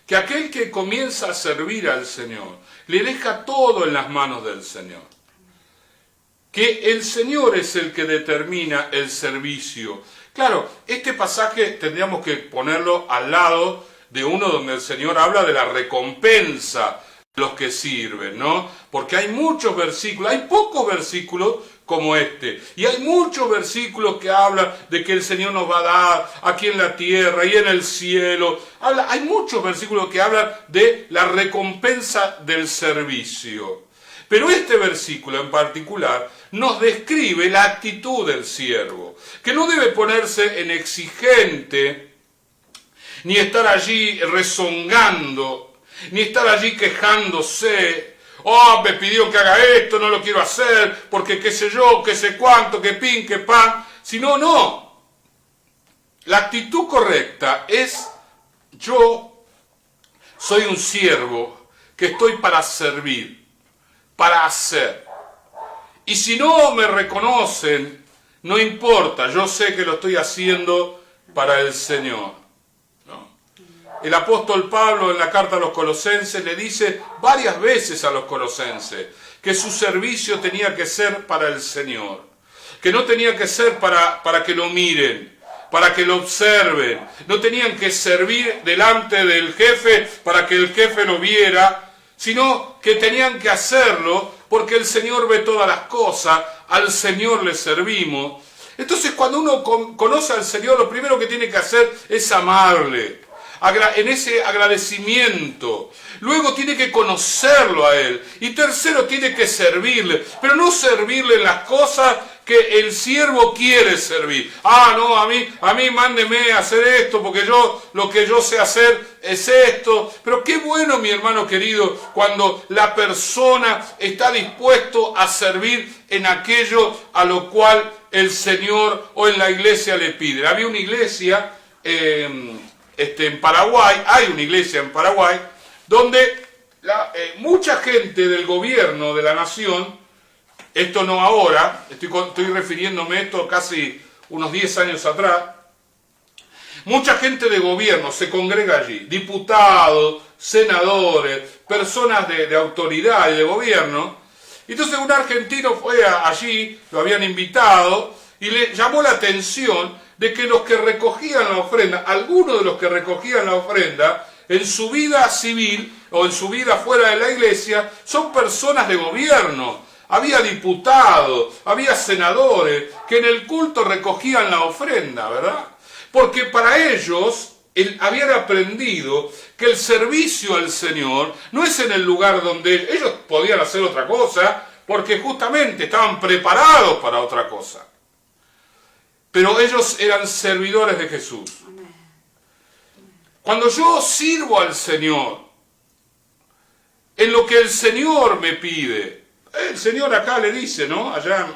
A: que aquel que comienza a servir al Señor, le deja todo en las manos del Señor. Que el Señor es el que determina el servicio. Claro, este pasaje tendríamos que ponerlo al lado de uno donde el Señor habla de la recompensa de los que sirven, ¿no? Porque hay muchos versículos, hay pocos versículos como este. Y hay muchos versículos que hablan de que el Señor nos va a dar aquí en la tierra y en el cielo. Hay muchos versículos que hablan de la recompensa del servicio. Pero este versículo en particular nos describe la actitud del siervo, que no debe ponerse en exigente, ni estar allí rezongando, ni estar allí quejándose. Oh, me pidieron que haga esto, no lo quiero hacer, porque qué sé yo, qué sé cuánto, qué pin, qué pan. Sino, no. La actitud correcta es: yo soy un siervo que estoy para servir, para hacer. Y si no me reconocen, no importa, yo sé que lo estoy haciendo para el Señor. El apóstol Pablo en la carta a los Colosenses le dice varias veces a los colosenses que su servicio tenía que ser para el Señor, que no tenía que ser para que lo miren, para que lo observen, no tenían que servir delante del jefe para que el jefe lo viera, sino que tenían que hacerlo porque el Señor ve todas las cosas, al Señor le servimos. Entonces cuando uno conoce al Señor, lo primero que tiene que hacer es amarle, en ese agradecimiento. Luego tiene que conocerlo a Él. Y tercero, tiene que servirle. Pero no servirle en las cosas que el siervo quiere servir. Ah, no, a mí mándeme a hacer esto, porque lo que yo sé hacer es esto. Pero qué bueno, mi hermano querido, cuando la persona está dispuesto a servir en aquello a lo cual el Señor o en la iglesia le pide. Había una iglesia en Paraguay, hay una iglesia en Paraguay, donde mucha gente del gobierno de la nación, esto no ahora, estoy refiriéndome a esto casi unos 10 años atrás, Mucha gente de gobierno se congrega allí, diputados, senadores, personas de autoridad y de gobierno. Entonces un argentino fue allí, lo habían invitado, y le llamó la atención de que los que recogían la ofrenda, algunos de los que recogían la ofrenda, en su vida civil o en su vida fuera de la iglesia, son personas de gobierno. Había diputados, había senadores que en el culto recogían la ofrenda, ¿verdad? Porque para ellos habían aprendido que el servicio al Señor no es en el lugar donde ellos podían hacer otra cosa, porque justamente estaban preparados para otra cosa. Pero ellos eran servidores de Jesús. Cuando yo sirvo al Señor, en lo que el Señor me pide, el Señor acá le dice, ¿no? Allá,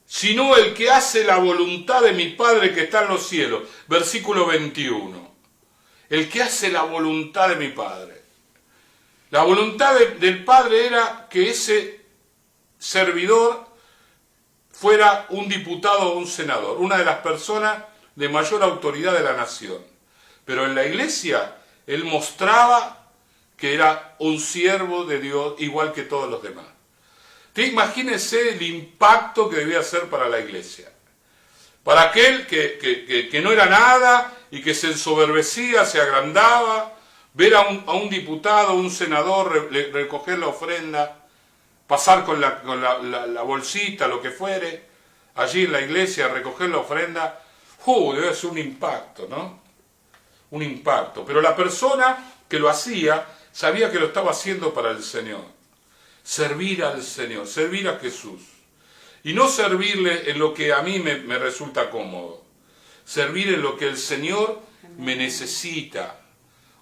A: sino el que hace la voluntad de mi Padre que está en los cielos. Versículo 21. El que hace la voluntad de mi Padre. La voluntad del Padre era que ese servidor fuera un diputado o un senador, una de las personas de mayor autoridad de la nación. Pero en la iglesia, él mostraba que era un siervo de Dios igual que todos los demás. Imagínense el impacto que debía ser para la iglesia. Para aquel que no era nada y que se ensoberbecía, se agrandaba, ver a un diputado, un senador recoger la ofrenda, pasar con la bolsita, lo que fuere, allí en la iglesia, recoger la ofrenda, debe ser un impacto, ¿no? Un impacto. Pero la persona que lo hacía sabía que lo estaba haciendo para el Señor. Servir al Señor, servir a Jesús. Y no servirle en lo que a mí me resulta cómodo. Servir en lo que el Señor me necesita.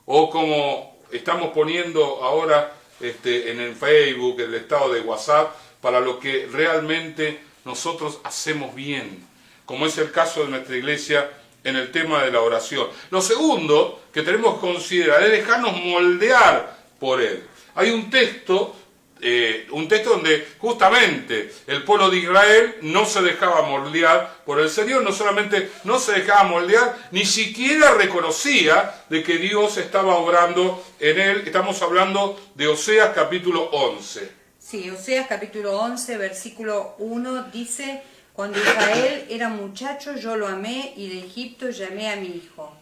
A: O como estamos poniendo ahora en el Facebook, el estado de WhatsApp, para lo que realmente nosotros hacemos bien. Como es el caso de nuestra iglesia en el tema de la oración. Lo segundo que tenemos que considerar es dejarnos moldear por Él. Hay un texto donde justamente el pueblo de Israel no se dejaba moldear por el Señor, no solamente no se dejaba moldear, ni siquiera reconocía de que Dios estaba obrando en él. Estamos hablando de Oseas capítulo 11.
B: Sí, Oseas capítulo 11, versículo 1 dice: cuando Israel era muchacho yo lo amé y de Egipto llamé a mi hijo.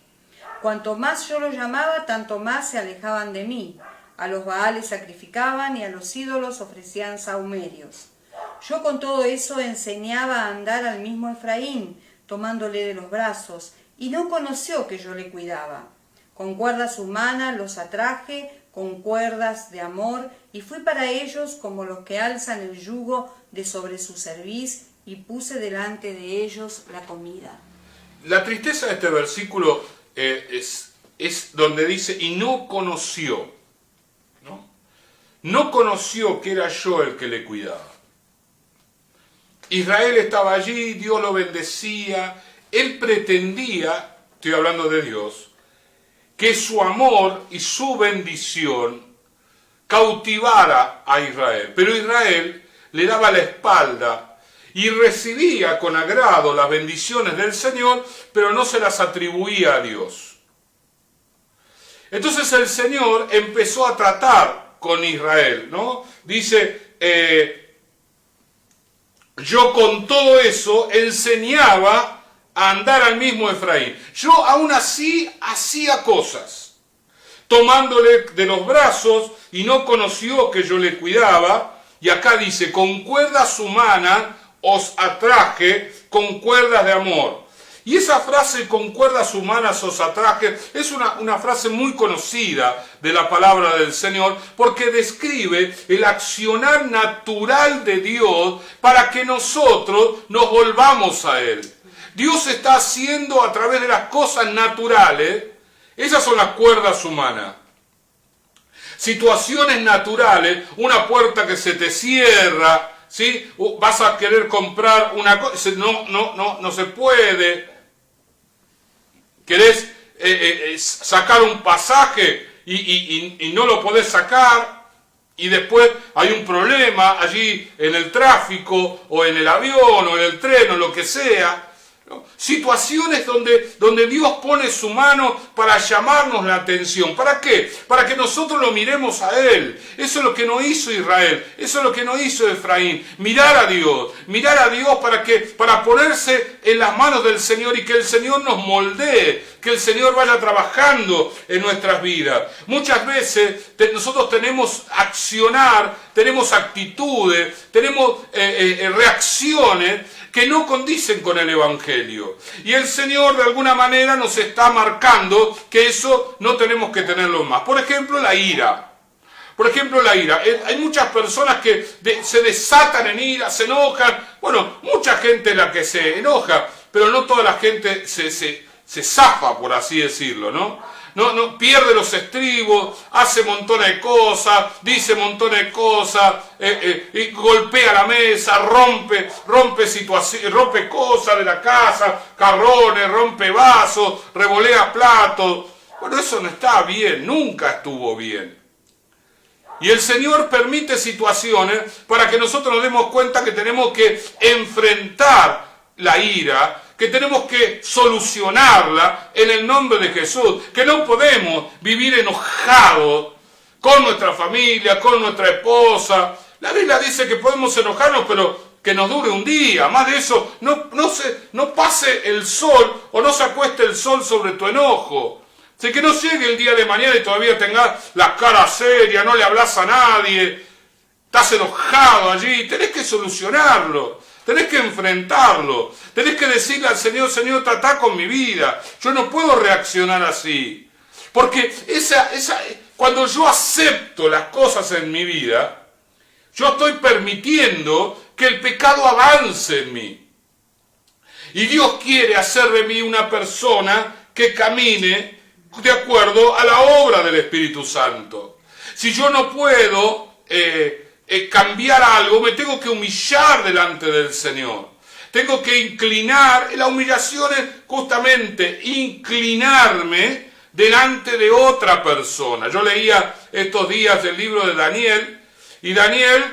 B: Cuanto más yo lo llamaba, tanto más se alejaban de mí. A los Baales sacrificaban y a los ídolos ofrecían sahumerios. Yo con todo eso enseñaba a andar al mismo Efraín, tomándole de los brazos, y no conoció que yo le cuidaba. Con cuerdas humanas los atraje, con cuerdas de amor, y fui para ellos como los que alzan el yugo de sobre su cerviz, y puse delante de ellos la comida.
A: La tristeza de este versículo es donde dice, y no conoció. No conoció que era yo el que le cuidaba. Israel estaba allí, Dios lo bendecía, él pretendía, estoy hablando de Dios, que su amor y su bendición cautivara a Israel. Pero Israel le daba la espalda y recibía con agrado las bendiciones del Señor, pero no se las atribuía a Dios. Entonces el Señor empezó a tratar con Israel, ¿no? Dice, yo con todo eso enseñaba a andar al mismo Efraín. Yo aún así hacía cosas, tomándole de los brazos, y no conoció que yo le cuidaba. Y acá dice, con cuerdas humanas os atraje, con cuerdas de amor. Y esa frase, con cuerdas humanas os atraje, es una frase muy conocida de la palabra del Señor, porque describe el accionar natural de Dios para que nosotros nos volvamos a Él. Dios está haciendo a través de las cosas naturales, esas son las cuerdas humanas. Situaciones naturales, una puerta que se te cierra, ¿sí? Vas a querer comprar una cosa, no se puede. Querés sacar un pasaje y no lo podés sacar. y después hay un problema allí en el tráfico, o en el avión, o en el tren, o lo que sea, ¿no? Situaciones donde Dios pone su mano para llamarnos la atención. ¿Para qué? Para que nosotros lo miremos a Él. Eso es lo que no hizo Israel, eso es lo que no hizo Efraín. Mirar a Dios para ponerse en las manos del Señor y que el Señor nos moldee, que el Señor vaya trabajando en nuestras vidas. Muchas veces nosotros tenemos accionar, tenemos actitudes, tenemos reacciones que no condicen con el Evangelio. Y el Señor de alguna manera nos está marcando que eso no tenemos que tenerlo más. Por ejemplo, la ira. Hay muchas personas que se desatan en ira, se enojan. Bueno, mucha gente es la que se enoja, pero no toda la gente se zafa, por así decirlo, ¿no? No pierde los estribos, hace montones de cosas, dice montones de cosas, y golpea la mesa, rompe cosas de la casa, carrones, rompe vasos, revolea platos. Bueno, eso no está bien, nunca estuvo bien. Y el Señor permite situaciones para que nosotros nos demos cuenta que tenemos que enfrentar la ira, que tenemos que solucionarla en el nombre de Jesús, que no podemos vivir enojados con nuestra familia, con nuestra esposa. La Biblia dice que podemos enojarnos, pero que nos dure un día. Más de eso, no pase el sol o no se acueste el sol sobre tu enojo. Así que no llegue el día de mañana y todavía tengas la cara seria, no le hablas a nadie, estás enojado allí. Tenés que solucionarlo. Tenés que enfrentarlo, tenés que decirle al Señor, Señor, tratá con mi vida, yo no puedo reaccionar así, porque cuando yo acepto las cosas en mi vida, yo estoy permitiendo que el pecado avance en mí, y Dios quiere hacer de mí una persona que camine de acuerdo a la obra del Espíritu Santo. Si yo no puedo cambiar algo, me tengo que humillar delante del Señor. Tengo que inclinar, la humillación es justamente inclinarme delante de otra persona. Yo leía estos días el libro de Daniel, y Daniel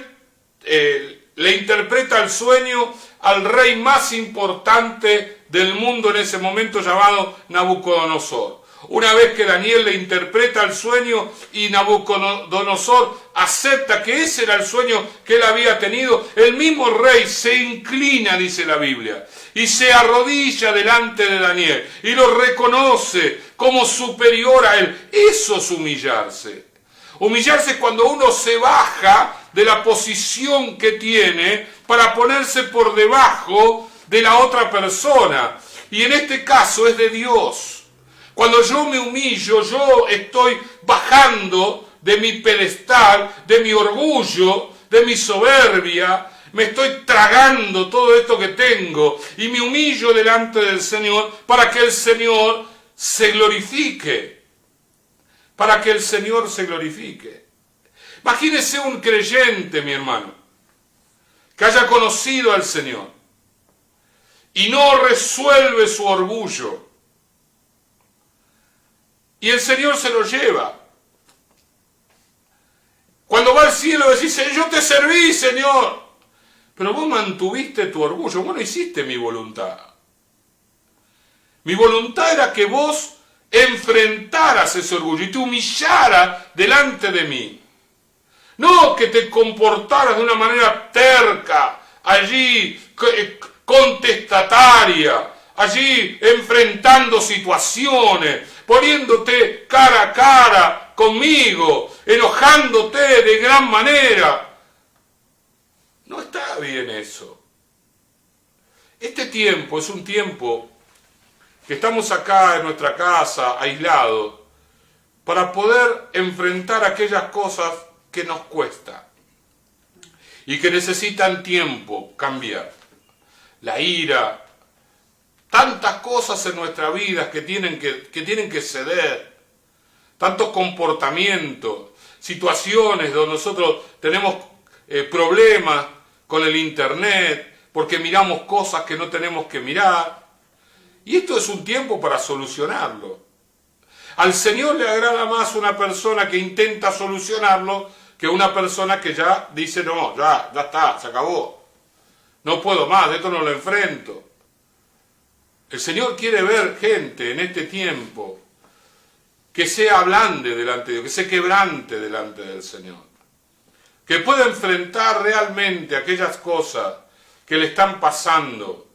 A: le interpreta el sueño al rey más importante del mundo en ese momento, llamado Nabucodonosor. Una vez que Daniel le interpreta el sueño y Nabucodonosor acepta que ese era el sueño que él había tenido, el mismo rey se inclina, dice la Biblia, y se arrodilla delante de Daniel y lo reconoce como superior a él. Eso es humillarse. Humillarse es cuando uno se baja de la posición que tiene para ponerse por debajo de la otra persona. Y en este caso es de Dios. Cuando yo me humillo, yo estoy bajando de mi pedestal, de mi orgullo, de mi soberbia, me estoy tragando todo esto que tengo y me humillo delante del Señor para que el Señor se glorifique. Para que el Señor se glorifique. Imagínese un creyente, mi hermano, que haya conocido al Señor y no resuelve su orgullo. Y el Señor se lo lleva. Cuando va al cielo decís, yo te serví, Señor. Pero vos mantuviste tu orgullo, vos no hiciste mi voluntad. Mi voluntad era que vos enfrentaras ese orgullo y te humillaras delante de mí. No que te comportaras de una manera terca, allí contestataria, allí enfrentando situaciones, poniéndote cara a cara conmigo, enojándote de gran manera. No está bien eso. Este tiempo es un tiempo que estamos acá en nuestra casa, aislados, para poder enfrentar aquellas cosas que nos cuesta y que necesitan tiempo cambiar. La ira, tantas cosas en nuestra vida que tienen que ceder, tantos comportamientos, situaciones donde nosotros tenemos problemas con el internet, porque miramos cosas que no tenemos que mirar. Y esto es un tiempo para solucionarlo. Al Señor le agrada más una persona que intenta solucionarlo que una persona que ya dice, no, ya está, se acabó. No puedo más, de esto no lo enfrento. El Señor quiere ver gente en este tiempo que sea blande delante de Dios, que se quebrante delante del Señor, que pueda enfrentar realmente aquellas cosas que le están pasando.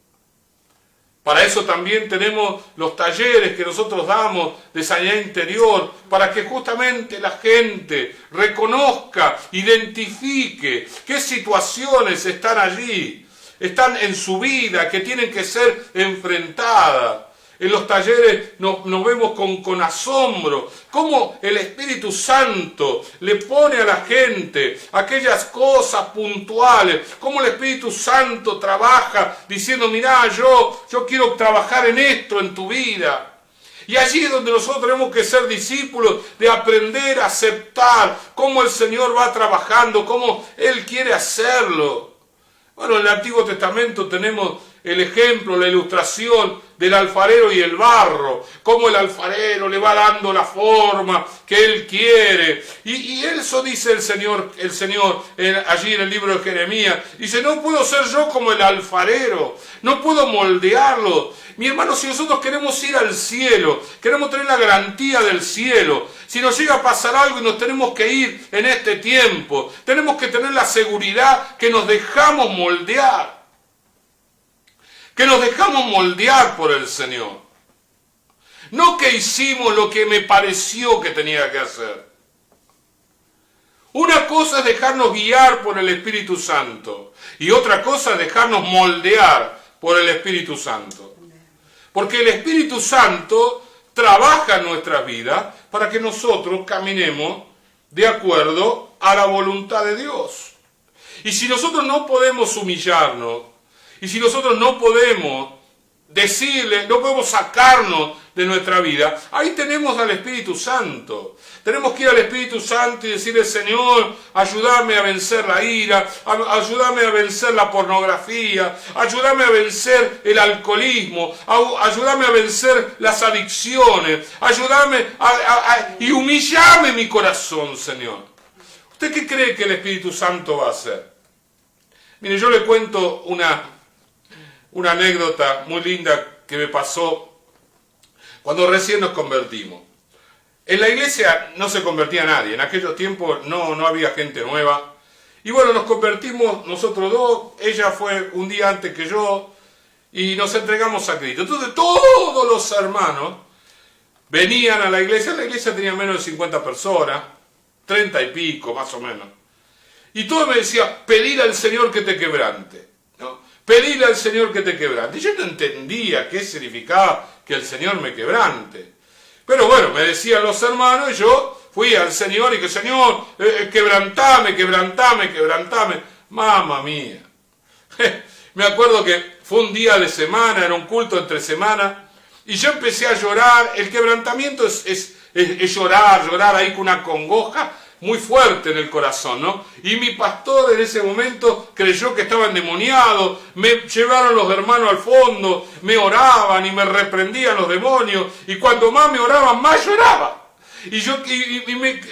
A: Para eso también tenemos los talleres que nosotros damos de sanidad interior, para que justamente la gente reconozca, identifique qué situaciones están allí, están en su vida, que tienen que ser enfrentadas. En los talleres nos vemos con asombro cómo el Espíritu Santo le pone a la gente aquellas cosas puntuales, cómo el Espíritu Santo trabaja diciendo, mirá, yo quiero trabajar en esto en tu vida. Y allí es donde nosotros tenemos que ser discípulos, de aprender a aceptar cómo el Señor va trabajando, cómo Él quiere hacerlo. Bueno, en el Antiguo Testamento tenemos el ejemplo, la ilustración del alfarero y el barro, cómo el alfarero le va dando la forma que él quiere. Y eso dice el Señor allí en el libro de Jeremías. Dice, no puedo ser yo como el alfarero, no puedo moldearlo. Mi hermano, si nosotros queremos ir al cielo, queremos tener la garantía del cielo, si nos llega a pasar algo y nos tenemos que ir en este tiempo, tenemos que tener la seguridad que nos dejamos moldear. Que nos dejamos moldear por el Señor. No que hicimos lo que me pareció que tenía que hacer. Una cosa es dejarnos guiar por el Espíritu Santo y otra cosa es dejarnos moldear por el Espíritu Santo. Porque el Espíritu Santo trabaja en nuestras vidas para que nosotros caminemos de acuerdo a la voluntad de Dios. Y si nosotros no podemos humillarnos, y si nosotros no podemos decirle, no podemos sacarnos de nuestra vida, ahí tenemos al Espíritu Santo. Tenemos que ir al Espíritu Santo y decirle, Señor, ayúdame a vencer la ira, ayúdame a vencer la pornografía, ayúdame a vencer el alcoholismo, ayúdame a vencer las adicciones, ayúdame y humillame mi corazón, Señor. ¿Usted qué cree que el Espíritu Santo va a hacer? Mire, yo le cuento una anécdota muy linda que me pasó cuando recién nos convertimos. En la iglesia no se convertía nadie, en aquellos tiempos no había gente nueva. Y bueno, nos convertimos nosotros dos, ella fue un día antes que yo, y nos entregamos a Cristo. Entonces todos los hermanos venían a la iglesia tenía menos de 50 personas, 30 y pico más o menos. Y todos me decían, pedir al Señor que te quebrante, ¿no? Pedirle al Señor que te quebrante. Y yo no entendía qué significaba que el Señor me quebrante. Pero bueno, me decían los hermanos y yo fui al Señor y que Señor, quebrantame. Mamma mía. Me acuerdo que fue un día de semana, era un culto entre semana, y yo empecé a llorar. El quebrantamiento es llorar ahí con una congoja muy fuerte en el corazón, ¿no? Y mi pastor en ese momento creyó que estaba endemoniado, me llevaron los hermanos al fondo, me oraban y me reprendían los demonios, y cuando más me oraban, más lloraba. Y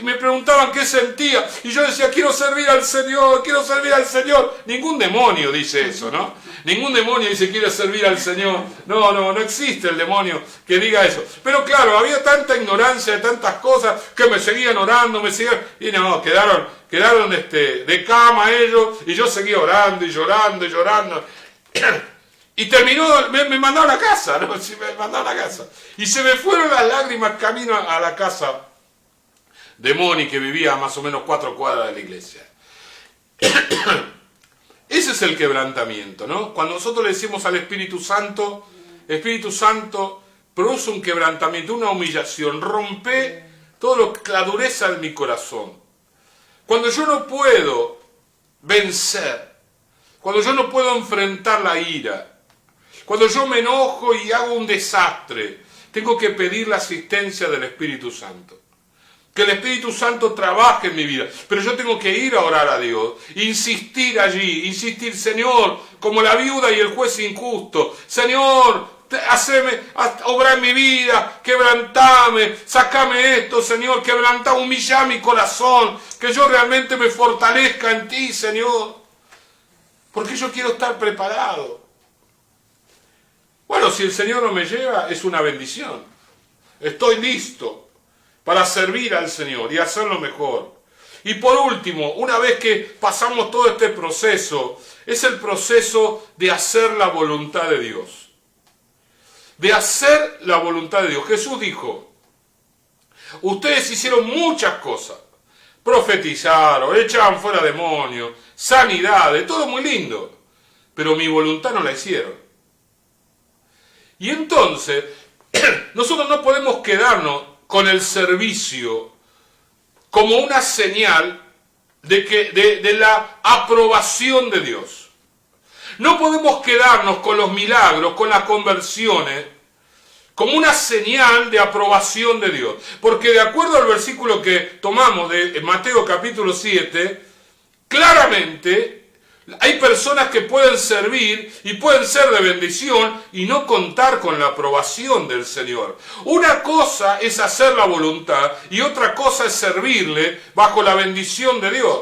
A: me preguntaban qué sentía, y yo decía, quiero servir al Señor. Ningún demonio dice eso, ¿no? Ningún demonio dice, quiere servir al Señor. No existe el demonio que diga eso. Pero claro, había tanta ignorancia de tantas cosas que me seguían orando, y no, quedaron de cama ellos, y yo seguía orando y llorando. Y terminó, me mandaron a casa, ¿no? Me mandaron a casa. Y se me fueron las lágrimas camino a la casa de Moni, que vivía a más o menos 4 cuadras de la iglesia. Ese es el quebrantamiento, ¿no? Cuando nosotros le decimos al Espíritu Santo produce un quebrantamiento, una humillación, rompe todo la dureza de mi corazón. Cuando yo no puedo vencer, cuando yo no puedo enfrentar la ira, cuando yo me enojo y hago un desastre, tengo que pedir la asistencia del Espíritu Santo. Que el Espíritu Santo trabaje en mi vida. Pero yo tengo que ir a orar a Dios, insistir allí, Señor, como la viuda y el juez injusto. Señor, obra en mi vida, quebrantame, sacame esto, Señor, quebrantá, humilla mi corazón, que yo realmente me fortalezca en ti, Señor, porque yo quiero estar preparado. Bueno, si el Señor no me lleva, es una bendición. Estoy listo para servir al Señor y hacerlo mejor. Y por último, una vez que pasamos todo este proceso, es el proceso de hacer la voluntad de Dios. De hacer la voluntad de Dios. Jesús dijo, ustedes hicieron muchas cosas, profetizaron, echaban fuera demonios, sanidades, todo muy lindo, pero mi voluntad no la hicieron. Y entonces, nosotros no podemos quedarnos con el servicio como una señal de la aprobación de Dios. No podemos quedarnos con los milagros, con las conversiones, como una señal de aprobación de Dios. Porque de acuerdo al versículo que tomamos de Mateo capítulo 7, claramente hay personas que pueden servir y pueden ser de bendición y no contar con la aprobación del Señor. Una cosa es hacer la voluntad y otra cosa es servirle bajo la bendición de Dios.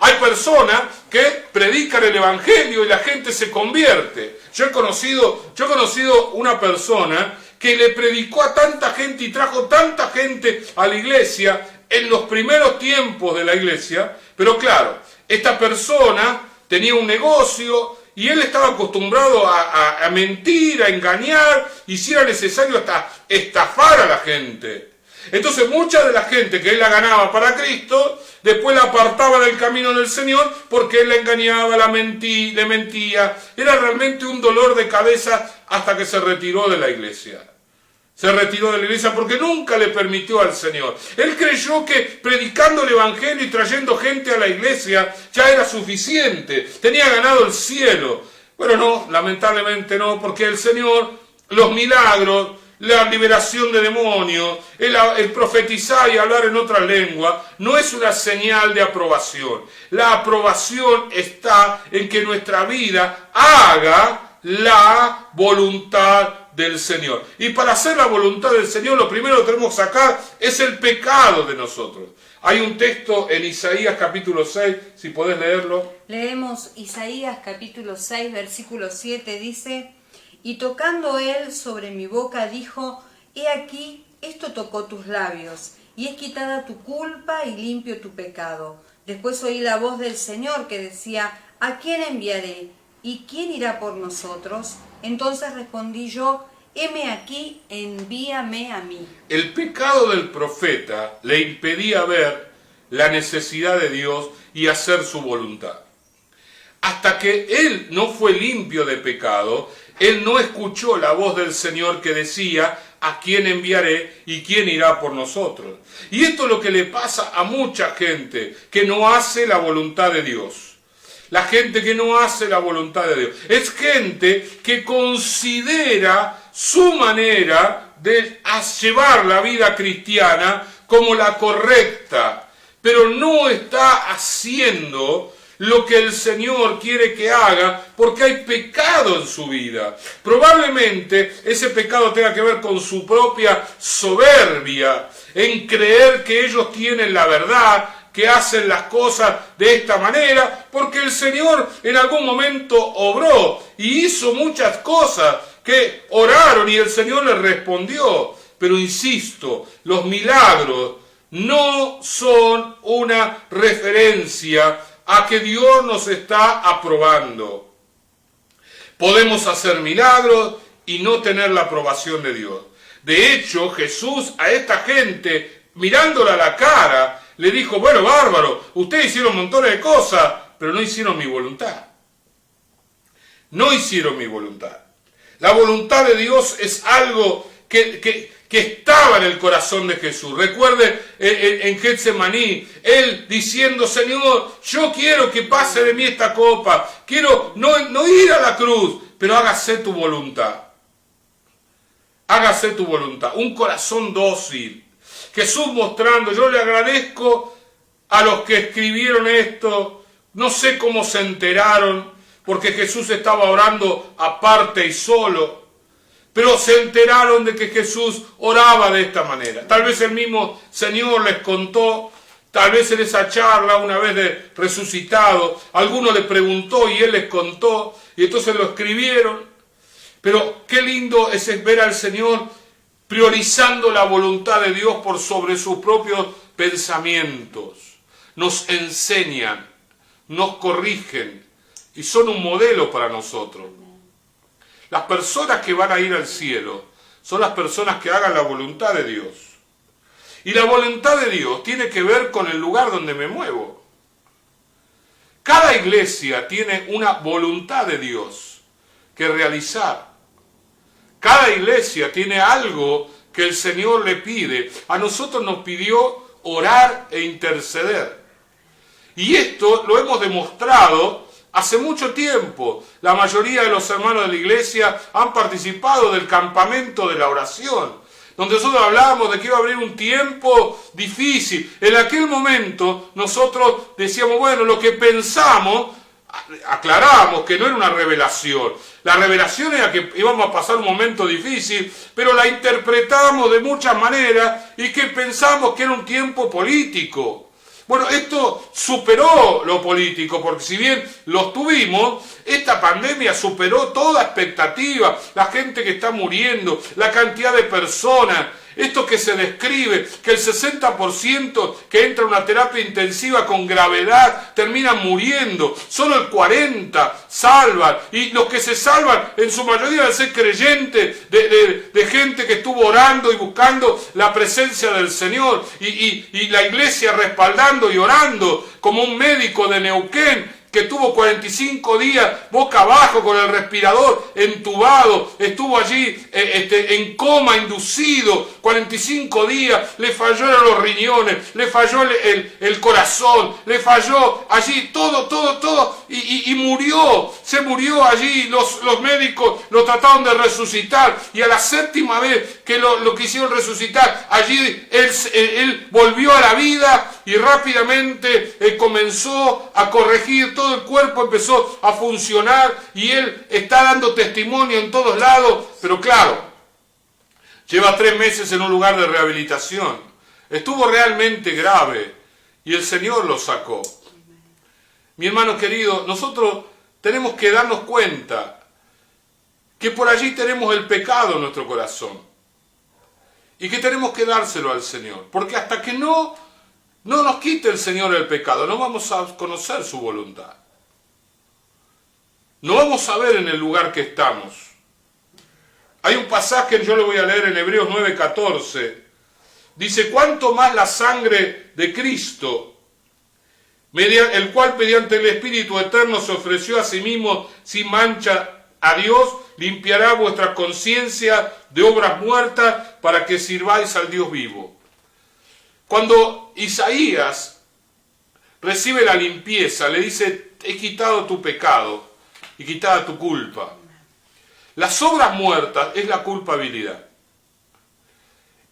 A: Hay personas que predican el Evangelio y la gente se convierte. Yo he conocido una persona que le predicó a tanta gente y trajo tanta gente a la iglesia en los primeros tiempos de la iglesia, pero claro, esta persona tenía un negocio y él estaba acostumbrado a mentir, a engañar, y si era necesario hasta estafar a la gente. Entonces mucha de la gente que él la ganaba para Cristo, después la apartaba del camino del Señor porque él la engañaba, le mentía. Era realmente un dolor de cabeza hasta que se retiró de la iglesia. Se retiró de la iglesia porque nunca le permitió al Señor. Él creyó que predicando el Evangelio y trayendo gente a la iglesia ya era suficiente. Tenía ganado el cielo. Bueno, no, lamentablemente no, porque el Señor, los milagros, la liberación de demonios, el profetizar y hablar en otra lengua, no es una señal de aprobación. La aprobación está en que nuestra vida haga la voluntad del Señor. Y para hacer la voluntad del Señor, lo primero que tenemos que sacar es el pecado de nosotros. Hay un texto en Isaías capítulo 6, si podés leerlo.
B: Leemos Isaías capítulo 6, versículo 7, dice: y tocando él sobre mi boca dijo, he aquí, esto tocó tus labios, y es quitada tu culpa y limpio tu pecado. Después oí la voz del Señor que decía, ¿a quién enviaré? ¿Y quién irá por nosotros? Entonces respondí yo, heme aquí, envíame a mí.
A: El pecado del profeta le impedía ver la necesidad de Dios y hacer su voluntad. Hasta que él no fue limpio de pecado, él no escuchó la voz del Señor que decía, ¿a quién enviaré y quién irá por nosotros? Y esto es lo que le pasa a mucha gente que no hace la voluntad de Dios. La gente que no hace la voluntad de Dios. Es gente que considera su manera de llevar la vida cristiana como la correcta, pero no está haciendo lo que el Señor quiere que haga porque hay pecado en su vida. Probablemente ese pecado tenga que ver con su propia soberbia, en creer que ellos tienen la verdad, que hacen las cosas de esta manera, porque el Señor en algún momento obró y hizo muchas cosas que oraron y el Señor les respondió. Pero insisto, los milagros no son una referencia a que Dios nos está aprobando. Podemos hacer milagros y no tener la aprobación de Dios. De hecho, Jesús a esta gente, mirándola a la cara, le dijo, bueno, bárbaro, ustedes hicieron montones de cosas, pero no hicieron mi voluntad. No hicieron mi voluntad. La voluntad de Dios es algo que estaba en el corazón de Jesús. Recuerde en Getsemaní, él diciendo, Señor, yo quiero que pase de mí esta copa, quiero no ir a la cruz, pero hágase tu voluntad. Hágase tu voluntad. Un corazón dócil. Jesús mostrando, yo le agradezco a los que escribieron esto, no sé cómo se enteraron, porque Jesús estaba orando aparte y solo, pero se enteraron de que Jesús oraba de esta manera. Tal vez el mismo Señor les contó, tal vez en esa charla una vez de resucitado, alguno le preguntó y él les contó, y entonces lo escribieron. Pero qué lindo es ver al Señor priorizando la voluntad de Dios por sobre sus propios pensamientos. Nos enseñan, nos corrigen y son un modelo para nosotros. Las personas que van a ir al cielo son las personas que hagan la voluntad de Dios. Y la voluntad de Dios tiene que ver con el lugar donde me muevo. Cada iglesia tiene una voluntad de Dios que realizar. Cada iglesia tiene algo que el Señor le pide. A nosotros nos pidió orar e interceder. Y esto lo hemos demostrado hace mucho tiempo. La mayoría de los hermanos de la iglesia han participado del campamento de la oración, donde nosotros hablábamos de que iba a haber un tiempo difícil. En aquel momento nosotros decíamos, bueno, lo que pensamos, aclarábamos que no era una revelación. La revelación era que íbamos a pasar un momento difícil, pero la interpretábamos de muchas maneras y que pensamos que era un tiempo político. Bueno, esto superó lo político, porque si bien lo tuvimos, esta pandemia superó toda expectativa, la gente que está muriendo, la cantidad de personas, esto que se describe, que el 60% que entra a una terapia intensiva con gravedad terminan muriendo, solo el 40% salvan, y los que se salvan en su mayoría deben ser creyentes de gente que estuvo orando y buscando la presencia del Señor, y la iglesia respaldando y orando, como un médico de Neuquén que tuvo 45 días boca abajo con el respirador entubado, estuvo allí en coma inducido, 45 días, le fallaron los riñones, le falló el corazón, le falló allí todo, y murió, se murió allí, los médicos lo trataron de resucitar, y a la séptima vez que lo quisieron resucitar, allí él volvió a la vida y rápidamente comenzó a corregir, todo el cuerpo empezó a funcionar y él está dando testimonio en todos lados, pero claro, lleva 3 meses en un lugar de rehabilitación, estuvo realmente grave y el Señor lo sacó. Mi hermano querido, nosotros tenemos que darnos cuenta que por allí tenemos el pecado en nuestro corazón y que tenemos que dárselo al Señor, porque hasta que no nos quite el Señor el pecado, no vamos a conocer su voluntad. No vamos a ver en el lugar que estamos. Hay un pasaje, yo lo voy a leer en Hebreos 9:14. Dice, cuánto más la sangre de Cristo, el cual mediante el Espíritu Eterno se ofreció a sí mismo sin mancha a Dios, limpiará vuestra conciencia de obras muertas para que sirváis al Dios vivo. Cuando Isaías recibe la limpieza, le dice, he quitado tu pecado y quitada tu culpa. Las obras muertas es la culpabilidad.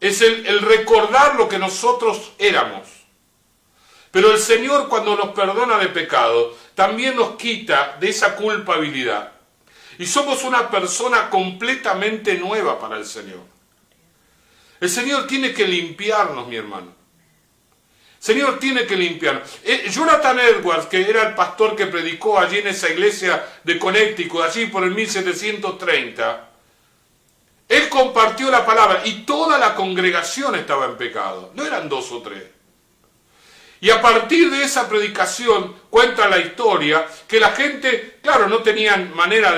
A: Es el recordar lo que nosotros éramos. Pero el Señor, cuando nos perdona de pecado, también nos quita de esa culpabilidad. Y somos una persona completamente nueva para el Señor. El Señor tiene que limpiarnos, mi hermano. Señor tiene que limpiarnos. Jonathan Edwards, que era el pastor que predicó allí en esa iglesia de Connecticut, allí por el 1730, él compartió la palabra y toda la congregación estaba en pecado. No eran 2 o 3. Y a partir de esa predicación cuenta la historia que la gente, claro, no tenían manera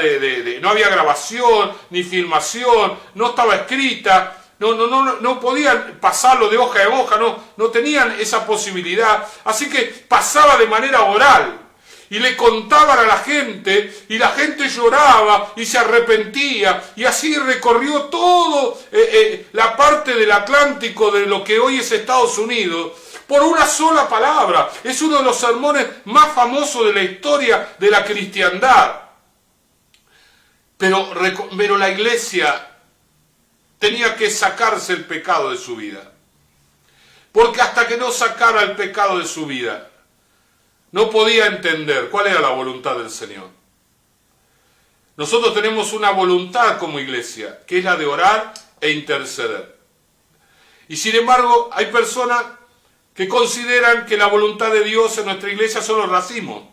A: no había grabación ni filmación, no estaba escrita. No podían pasarlo de hoja en hoja, no tenían esa posibilidad, así que pasaba de manera oral y le contaban a la gente y la gente lloraba y se arrepentía y así recorrió todo la parte del Atlántico de lo que hoy es Estados Unidos por una sola palabra. Es uno de los sermones más famosos de la historia de la cristiandad, pero la iglesia tenía que sacarse el pecado de su vida. Porque hasta que no sacara el pecado de su vida, no podía entender cuál era la voluntad del Señor. nosotros tenemos una voluntad como iglesia, que es la de orar e interceder. Y sin embargo, hay personas que consideran que la voluntad de Dios en nuestra iglesia son los racimos.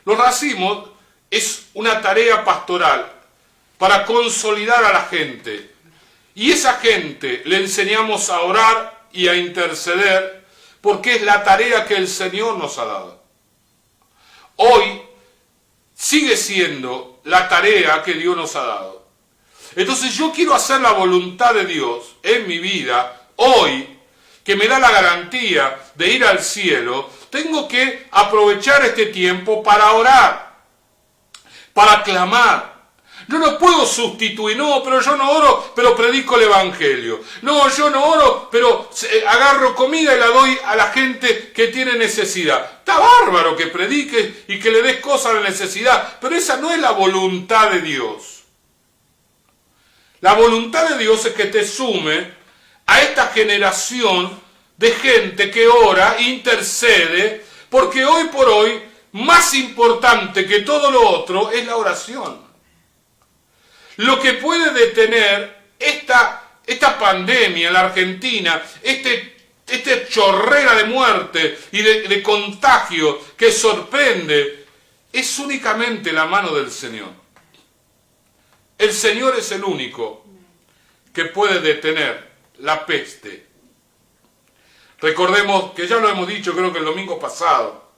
A: Los racimos es una tarea pastoral para consolidar a la gente. Y esa gente le enseñamos a orar y a interceder porque es la tarea que el Señor nos ha dado. Hoy sigue siendo la tarea que Dios nos ha dado. Entonces yo quiero hacer la voluntad de Dios en mi vida hoy, que me da la garantía de ir al cielo. Tengo que aprovechar este tiempo para orar, para clamar. Yo no puedo sustituir, no, pero yo no oro, pero predico el Evangelio. No, yo no oro, pero agarro comida y la doy a la gente que tiene necesidad. Está bárbaro que prediques y que le des cosas a la necesidad, pero esa no es la voluntad de Dios. La voluntad de Dios es que te sume a esta generación de gente que ora, intercede, porque hoy por hoy, más importante que todo lo otro es la oración. Lo que puede detener esta pandemia en la Argentina, este chorrera de muerte y de contagio que sorprende, es únicamente la mano del Señor. El Señor es el único que puede detener la peste. Recordemos que ya lo hemos dicho, creo que el domingo pasado,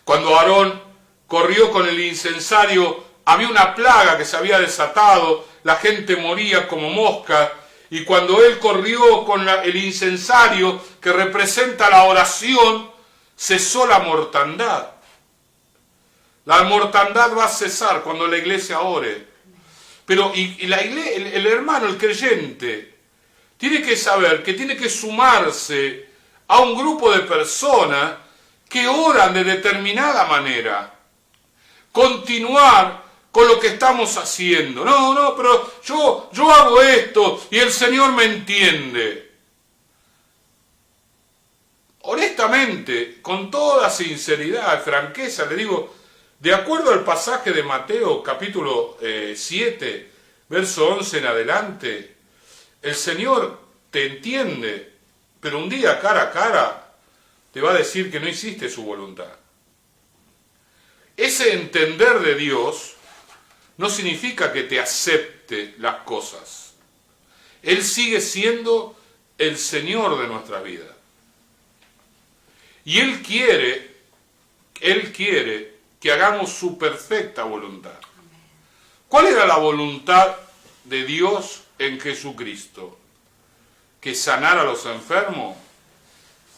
A: cuando Aarón corrió con el incensario, había una plaga que se había desatado, la gente moría como mosca, y cuando él corrió con el incensario que representa la oración, cesó la mortandad. La mortandad va a cesar cuando la iglesia ore. Pero la iglesia, el hermano, el creyente, tiene que saber que tiene que sumarse a un grupo de personas que oran de determinada manera. Continuar con lo que estamos haciendo. No, pero yo hago esto y el Señor me entiende. Honestamente, con toda sinceridad, franqueza, le digo, de acuerdo al pasaje de Mateo capítulo 7, verso 11 en adelante, el Señor te entiende, pero un día cara a cara te va a decir que no hiciste su voluntad. Ese entender de Dios no significa que te acepte las cosas. Él sigue siendo el Señor de nuestra vida. Y Él quiere que hagamos su perfecta voluntad. ¿Cuál era la voluntad de Dios en Jesucristo? Que sanara a los enfermos,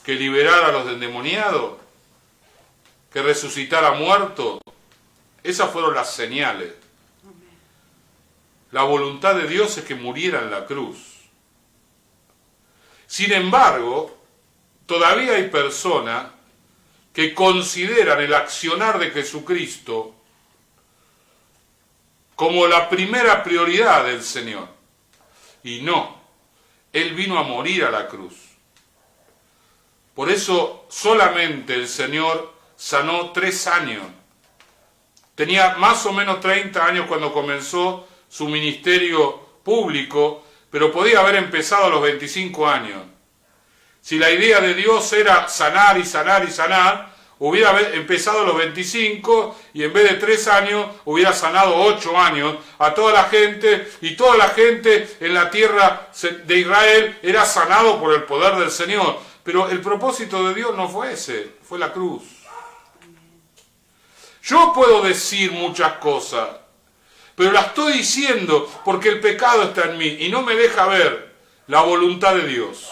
A: que liberara a los endemoniados, que resucitara muertos. Esas fueron las señales. La voluntad de Dios es que muriera en la cruz. Sin embargo, todavía hay personas que consideran el accionar de Jesucristo como la primera prioridad del Señor. Y no, Él vino a morir a la cruz. Por eso solamente el Señor sanó 3 años. Tenía más o menos 30 años cuando comenzó su ministerio público, pero podía haber empezado a los 25 años. Si la idea de Dios era sanar y sanar y sanar, hubiera empezado a los 25 y en vez de 3 años hubiera sanado 8 años a toda la gente, y toda la gente en la tierra de Israel era sanado por el poder del Señor. Pero el propósito de Dios no fue ese, fue la cruz. Yo puedo decir muchas cosas, pero las estoy diciendo porque el pecado está en mí y no me deja ver la voluntad de Dios.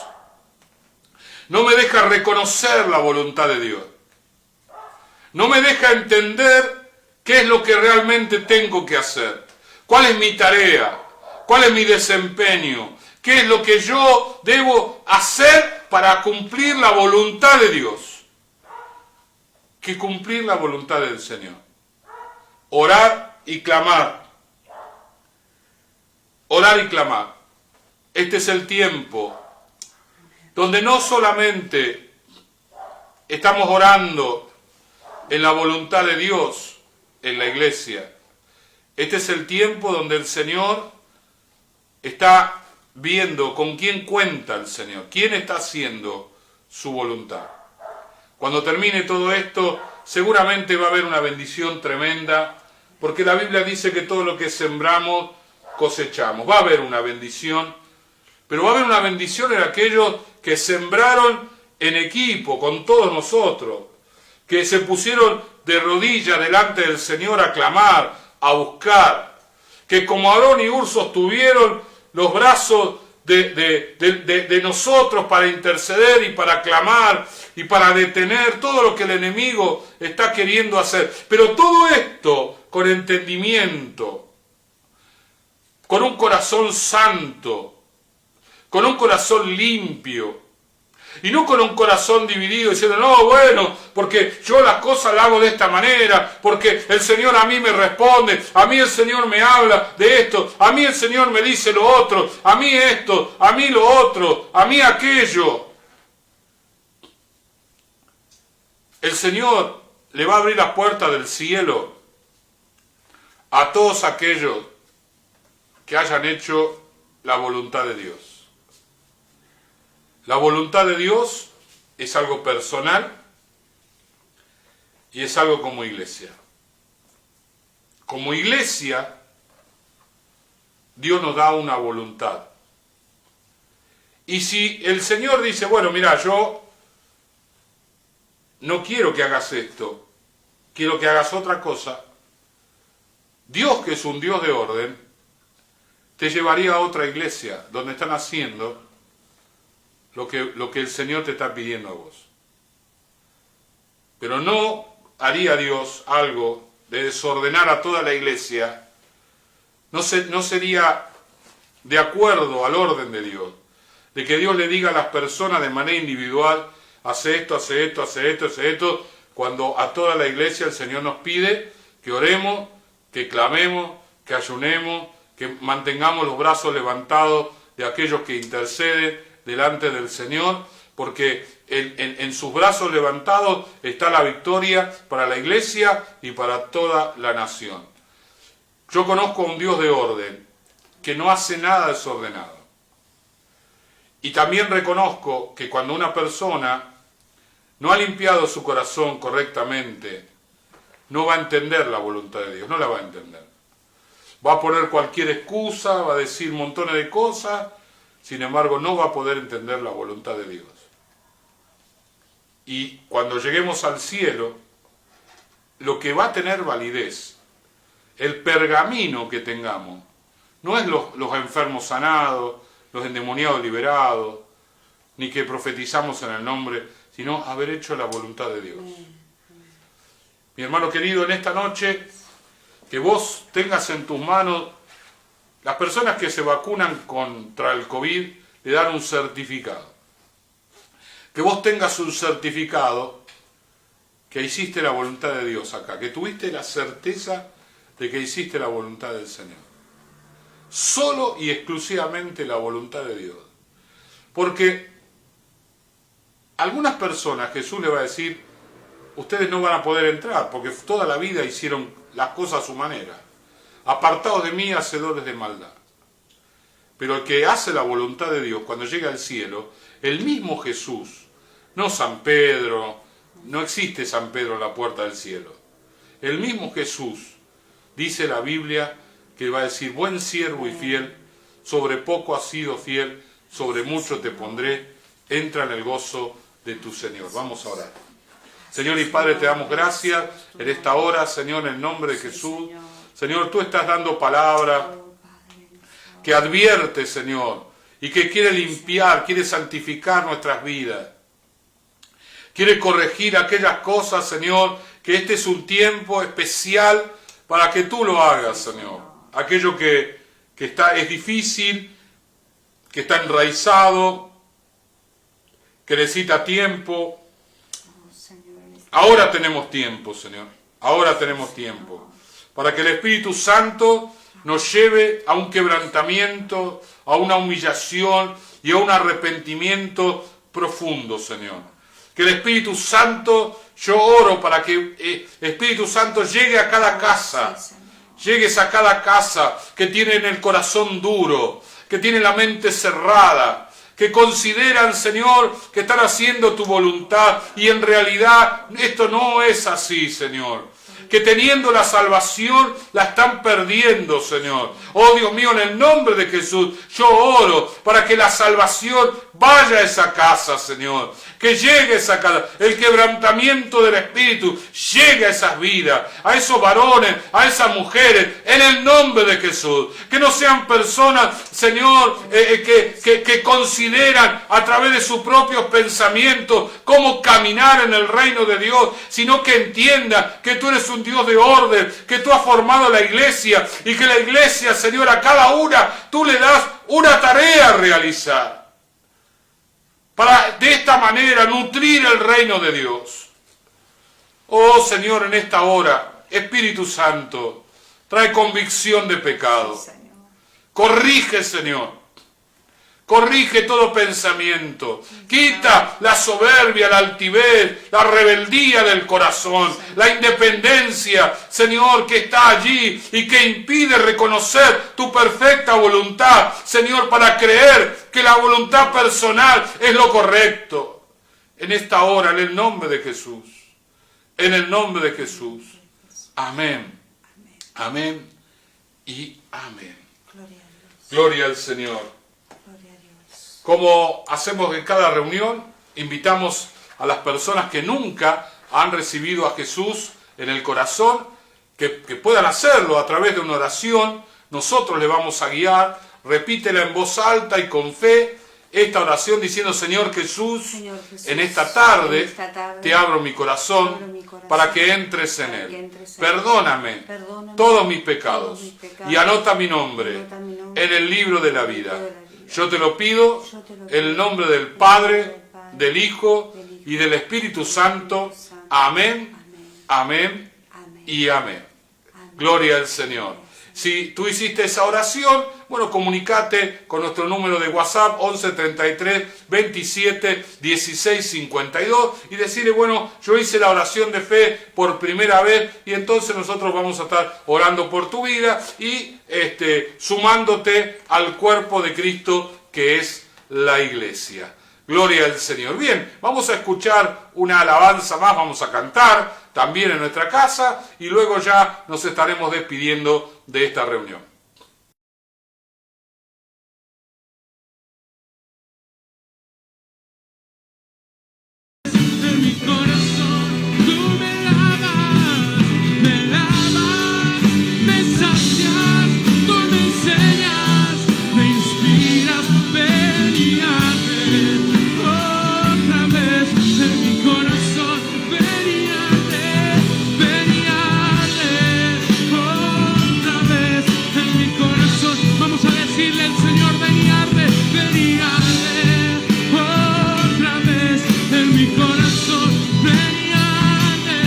A: No me deja reconocer la voluntad de Dios. No me deja entender qué es lo que realmente tengo que hacer. ¿Cuál es mi tarea? ¿Cuál es mi desempeño? ¿Qué es lo que yo debo hacer para cumplir la voluntad de Dios? Que cumplir la voluntad del Señor. Orar y clamar. Orar y clamar. Este es el tiempo donde no solamente estamos orando en la voluntad de Dios en la iglesia, Este es el tiempo donde el Señor está viendo con quién cuenta el Señor, quién está haciendo su voluntad. Cuando termine todo esto, seguramente va a haber una bendición tremenda, porque la Biblia dice que todo lo que sembramos, cosechamos. Va a haber una bendición, pero va a haber una bendición en aquellos que sembraron en equipo, con todos nosotros, que se pusieron de rodillas delante del Señor a clamar, a buscar, que como Aarón y Hur sostuvieron los brazos de nosotros para interceder y para clamar y para detener todo lo que el enemigo está queriendo hacer. Pero todo esto con entendimiento, con un corazón santo, con un corazón limpio, y no con un corazón dividido diciendo, no, bueno, porque yo las cosas las hago de esta manera, porque el Señor a mí me responde, a mí el Señor me habla de esto, a mí el Señor me dice lo otro, a mí esto, a mí lo otro, a mí aquello. El Señor le va a abrir las puertas del cielo a todos aquellos que hayan hecho la voluntad de Dios. La voluntad de Dios es algo personal y es algo como iglesia. Como iglesia, Dios nos da una voluntad. Y si el Señor dice, bueno, mira, yo no quiero que hagas esto, quiero que hagas otra cosa, Dios, que es un Dios de orden, te llevaría a otra iglesia donde están haciendo lo que el Señor te está pidiendo a vos. Pero no haría Dios algo de desordenar a toda la iglesia, no sería de acuerdo al orden de Dios, de que Dios le diga a las personas de manera individual, hace esto, hace esto, hace esto, hace esto, cuando a toda la iglesia el Señor nos pide que oremos, que clamemos, que ayunemos, que mantengamos los brazos levantados de aquellos que interceden delante del Señor, porque en sus brazos levantados está la victoria para la iglesia y para toda la nación. Yo conozco a un Dios de orden, que no hace nada desordenado. Y también reconozco que cuando una persona no ha limpiado su corazón correctamente, no va a entender la voluntad de Dios, no la va a entender. Va a poner cualquier excusa, va a decir montones de cosas, sin embargo, no va a poder entender la voluntad de Dios. Y cuando lleguemos al cielo, lo que va a tener validez, el pergamino que tengamos, no es los enfermos sanados, los endemoniados liberados, ni que profetizamos en el nombre, sino haber hecho la voluntad de Dios. Mi hermano querido, en esta noche, que vos tengas en tus manos. Las personas que se vacunan contra el COVID le dan un certificado. Que vos tengas un certificado que hiciste la voluntad de Dios acá, que tuviste la certeza de que hiciste la voluntad del Señor. Solo y exclusivamente la voluntad de Dios. Porque algunas personas Jesús le va a decir, ustedes no van a poder entrar, porque toda la vida hicieron las cosas a su manera. Apartados de mí, hacedores de maldad. Pero el que hace la voluntad de Dios, cuando llega al cielo, el mismo Jesús, no San Pedro, no existe San Pedro en la puerta del cielo. El mismo Jesús, dice la Biblia, que va a decir, buen siervo y fiel, sobre poco has sido fiel, sobre mucho te pondré, entra en el gozo de tu Señor. Vamos a orar. Señor y Padre, te damos gracias en esta hora, Señor, en el nombre de Jesús. Señor, tú estás dando palabra que advierte, Señor, y que quiere limpiar, quiere santificar nuestras vidas. Quiere corregir aquellas cosas, Señor, que este es un tiempo especial para que tú lo hagas, Señor. Aquello que es difícil, que está enraizado, que necesita tiempo. Ahora tenemos tiempo, Señor. Ahora tenemos tiempo. Para que el Espíritu Santo nos lleve a un quebrantamiento, a una humillación y a un arrepentimiento profundo, Señor. Que el Espíritu Santo, yo oro para que el Espíritu Santo llegue a cada casa, llegues a cada casa que tienen el corazón duro, que tienen la mente cerrada, que consideran, Señor, que están haciendo tu voluntad y en realidad esto no es así, Señor. Que teniendo la salvación la están perdiendo, Señor. Oh Dios mío, en el nombre de Jesús, yo oro para que la salvación vaya a esa casa, Señor. Que llegue a esa casa. El quebrantamiento del Espíritu llegue a esas vidas, a esos varones, a esas mujeres, en el nombre de Jesús. Que no sean personas, Señor, que consideran a través de sus propios pensamientos cómo caminar en el reino de Dios, sino que entiendan que tú eres un Dios de orden, que tú has formado la iglesia y que la iglesia, Señor, a cada una tú le das una tarea a realizar para de esta manera nutrir el reino de Dios. Oh Señor, en esta hora, Espíritu Santo, trae convicción de pecado.
B: Sí, Señor.
A: Corrige, Señor. Corrige todo pensamiento, quita la soberbia, la altivez, la rebeldía del corazón, la independencia, Señor, que está allí y que impide reconocer tu perfecta voluntad, Señor, para creer que la voluntad personal es lo correcto. En esta hora, en el nombre de Jesús, en el nombre de Jesús. Amén, amén y amén. Gloria al Señor. Como hacemos en cada reunión, invitamos a las personas que nunca han recibido a Jesús en el corazón, que puedan hacerlo a través de una oración. Nosotros le vamos a guiar. Repítela en voz alta y con fe esta oración diciendo: Señor Jesús, en esta tarde te abro mi corazón para que entres en él. Perdóname todos mis pecados y anota mi nombre en el libro de la vida. Yo te lo pido en el nombre del Padre, del Hijo y del Espíritu Santo. Amén, amén y amén. Gloria al Señor. Si tú hiciste esa oración, bueno, comunícate con nuestro número de WhatsApp 11 33 27 16 52 y decirle: bueno, yo hice la oración de fe por primera vez y entonces nosotros vamos a estar orando por tu vida y sumándote al cuerpo de Cristo que es la iglesia. Gloria al Señor. Bien, vamos a escuchar una alabanza más, vamos a cantar también en nuestra casa y luego ya nos estaremos despidiendo de esta reunión.
C: En mi corazón tú me lavas, me sacias, tú me enseñas, me inspiras, ven y hazme otra vez. En mi corazón ven y hazme otra vez. En mi corazón vamos a decirle al Señor: ven y hazme otra vez. En mi corazón ven y hazme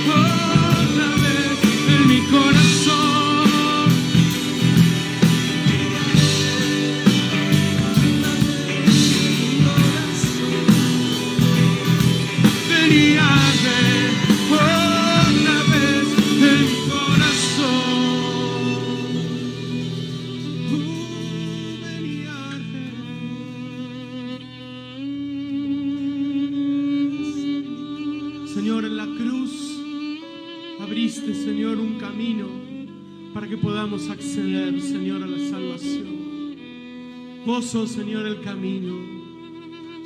C: otra vez. En mi corazón ven y hazme otra vez. En mi corazón ven y hazme. Señor, en la cruz abriste, Señor, un camino para que podamos acceder, Señor, a la salvación. Vos sos, Señor, el camino.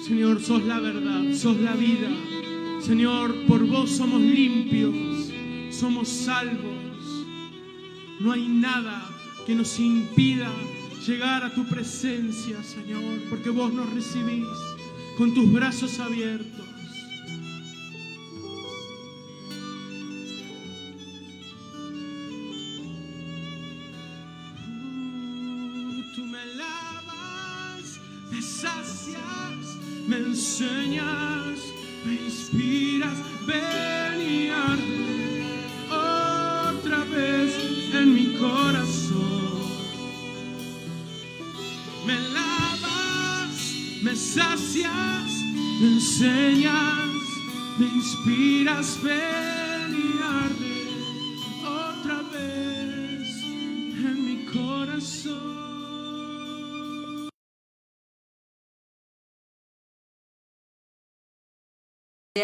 C: Señor, sos la verdad, sos la vida. Señor, por vos somos limpios, somos salvos. No hay nada que nos impida llegar a tu presencia, Señor, porque vos nos recibís con tus brazos abiertos. Tú me lavas, me sacias, me enseñas, me inspiras, ven y arde otra vez en mi corazón. Me lavas, me sacias, me enseñas, me inspiras, ven y arde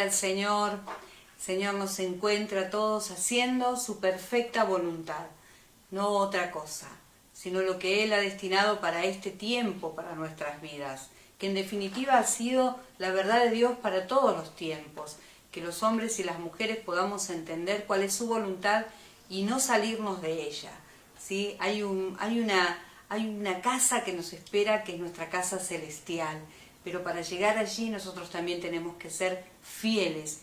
B: Al Señor, Señor nos encuentra a todos haciendo su perfecta voluntad, no otra cosa, sino lo que Él ha destinado para este tiempo, para nuestras vidas, que en definitiva ha sido la verdad de Dios para todos los tiempos, que los hombres y las mujeres podamos entender cuál es su voluntad y no salirnos de ella, ¿sí? Hay una casa que nos espera, que es nuestra casa celestial, pero para llegar allí nosotros también tenemos que ser fieles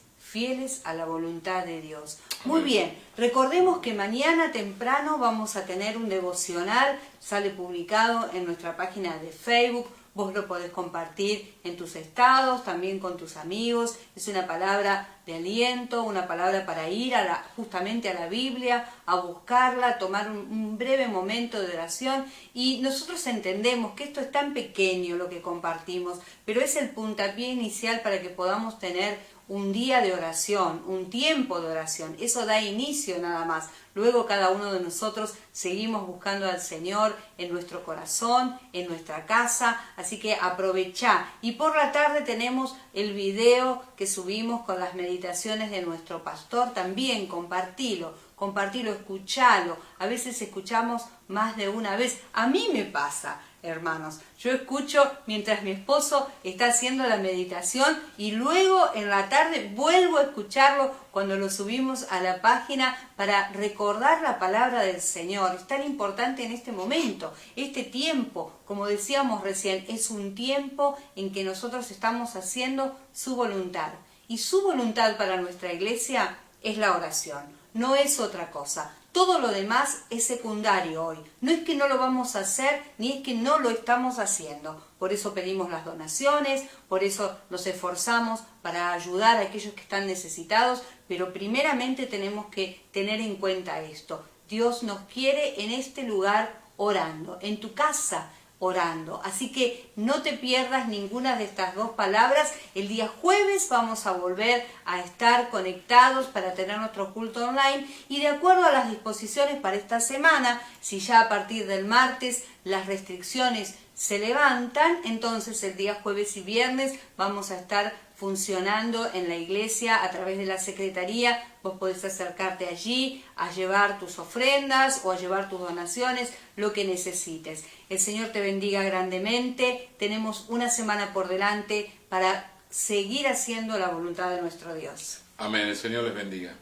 B: a la voluntad de Dios. Muy bien, recordemos que mañana temprano vamos a tener un devocional, sale publicado en nuestra página de Facebook, vos lo podés compartir en tus estados, también con tus amigos, es una palabra de aliento, una palabra para ir justamente a la Biblia, a buscarla, tomar un breve momento de oración, y nosotros entendemos que esto es tan pequeño lo que compartimos, pero es el puntapié inicial para que podamos tener un día de oración, un tiempo de oración. Eso da inicio nada más. Luego cada uno de nosotros seguimos buscando al Señor en nuestro corazón, en nuestra casa, así que aprovechá. Y por la tarde tenemos el video que subimos con las meditaciones de nuestro pastor, también compartilo, escuchalo. A veces escuchamos más de una vez. A mí me pasa, hermanos, yo escucho mientras mi esposo está haciendo la meditación y luego en la tarde vuelvo a escucharlo cuando lo subimos a la página para recordar la palabra del Señor. Es tan importante en este momento, este tiempo, como decíamos recién, es un tiempo en que nosotros estamos haciendo su voluntad. Y su voluntad para nuestra iglesia es la oración, no es otra cosa. Todo lo demás es secundario hoy. No es que no lo vamos a hacer, ni es que no lo estamos haciendo. Por eso pedimos las donaciones, por eso nos esforzamos para ayudar a aquellos que están necesitados, pero primeramente tenemos que tener en cuenta esto. Dios nos quiere en este lugar orando, en tu casa orando. Así que no te pierdas ninguna de estas dos palabras. El día jueves vamos a volver a estar conectados para tener nuestro culto online y de acuerdo a las disposiciones para esta semana, si ya a partir del martes las restricciones se levantan, entonces el día jueves y viernes vamos a estar funcionando en la iglesia a través de la secretaría. Vos podés acercarte allí a llevar tus ofrendas o a llevar tus donaciones, lo que necesites. El Señor te bendiga grandemente. Tenemos una semana por delante para seguir haciendo la voluntad de nuestro Dios.
A: Amén. El Señor les bendiga.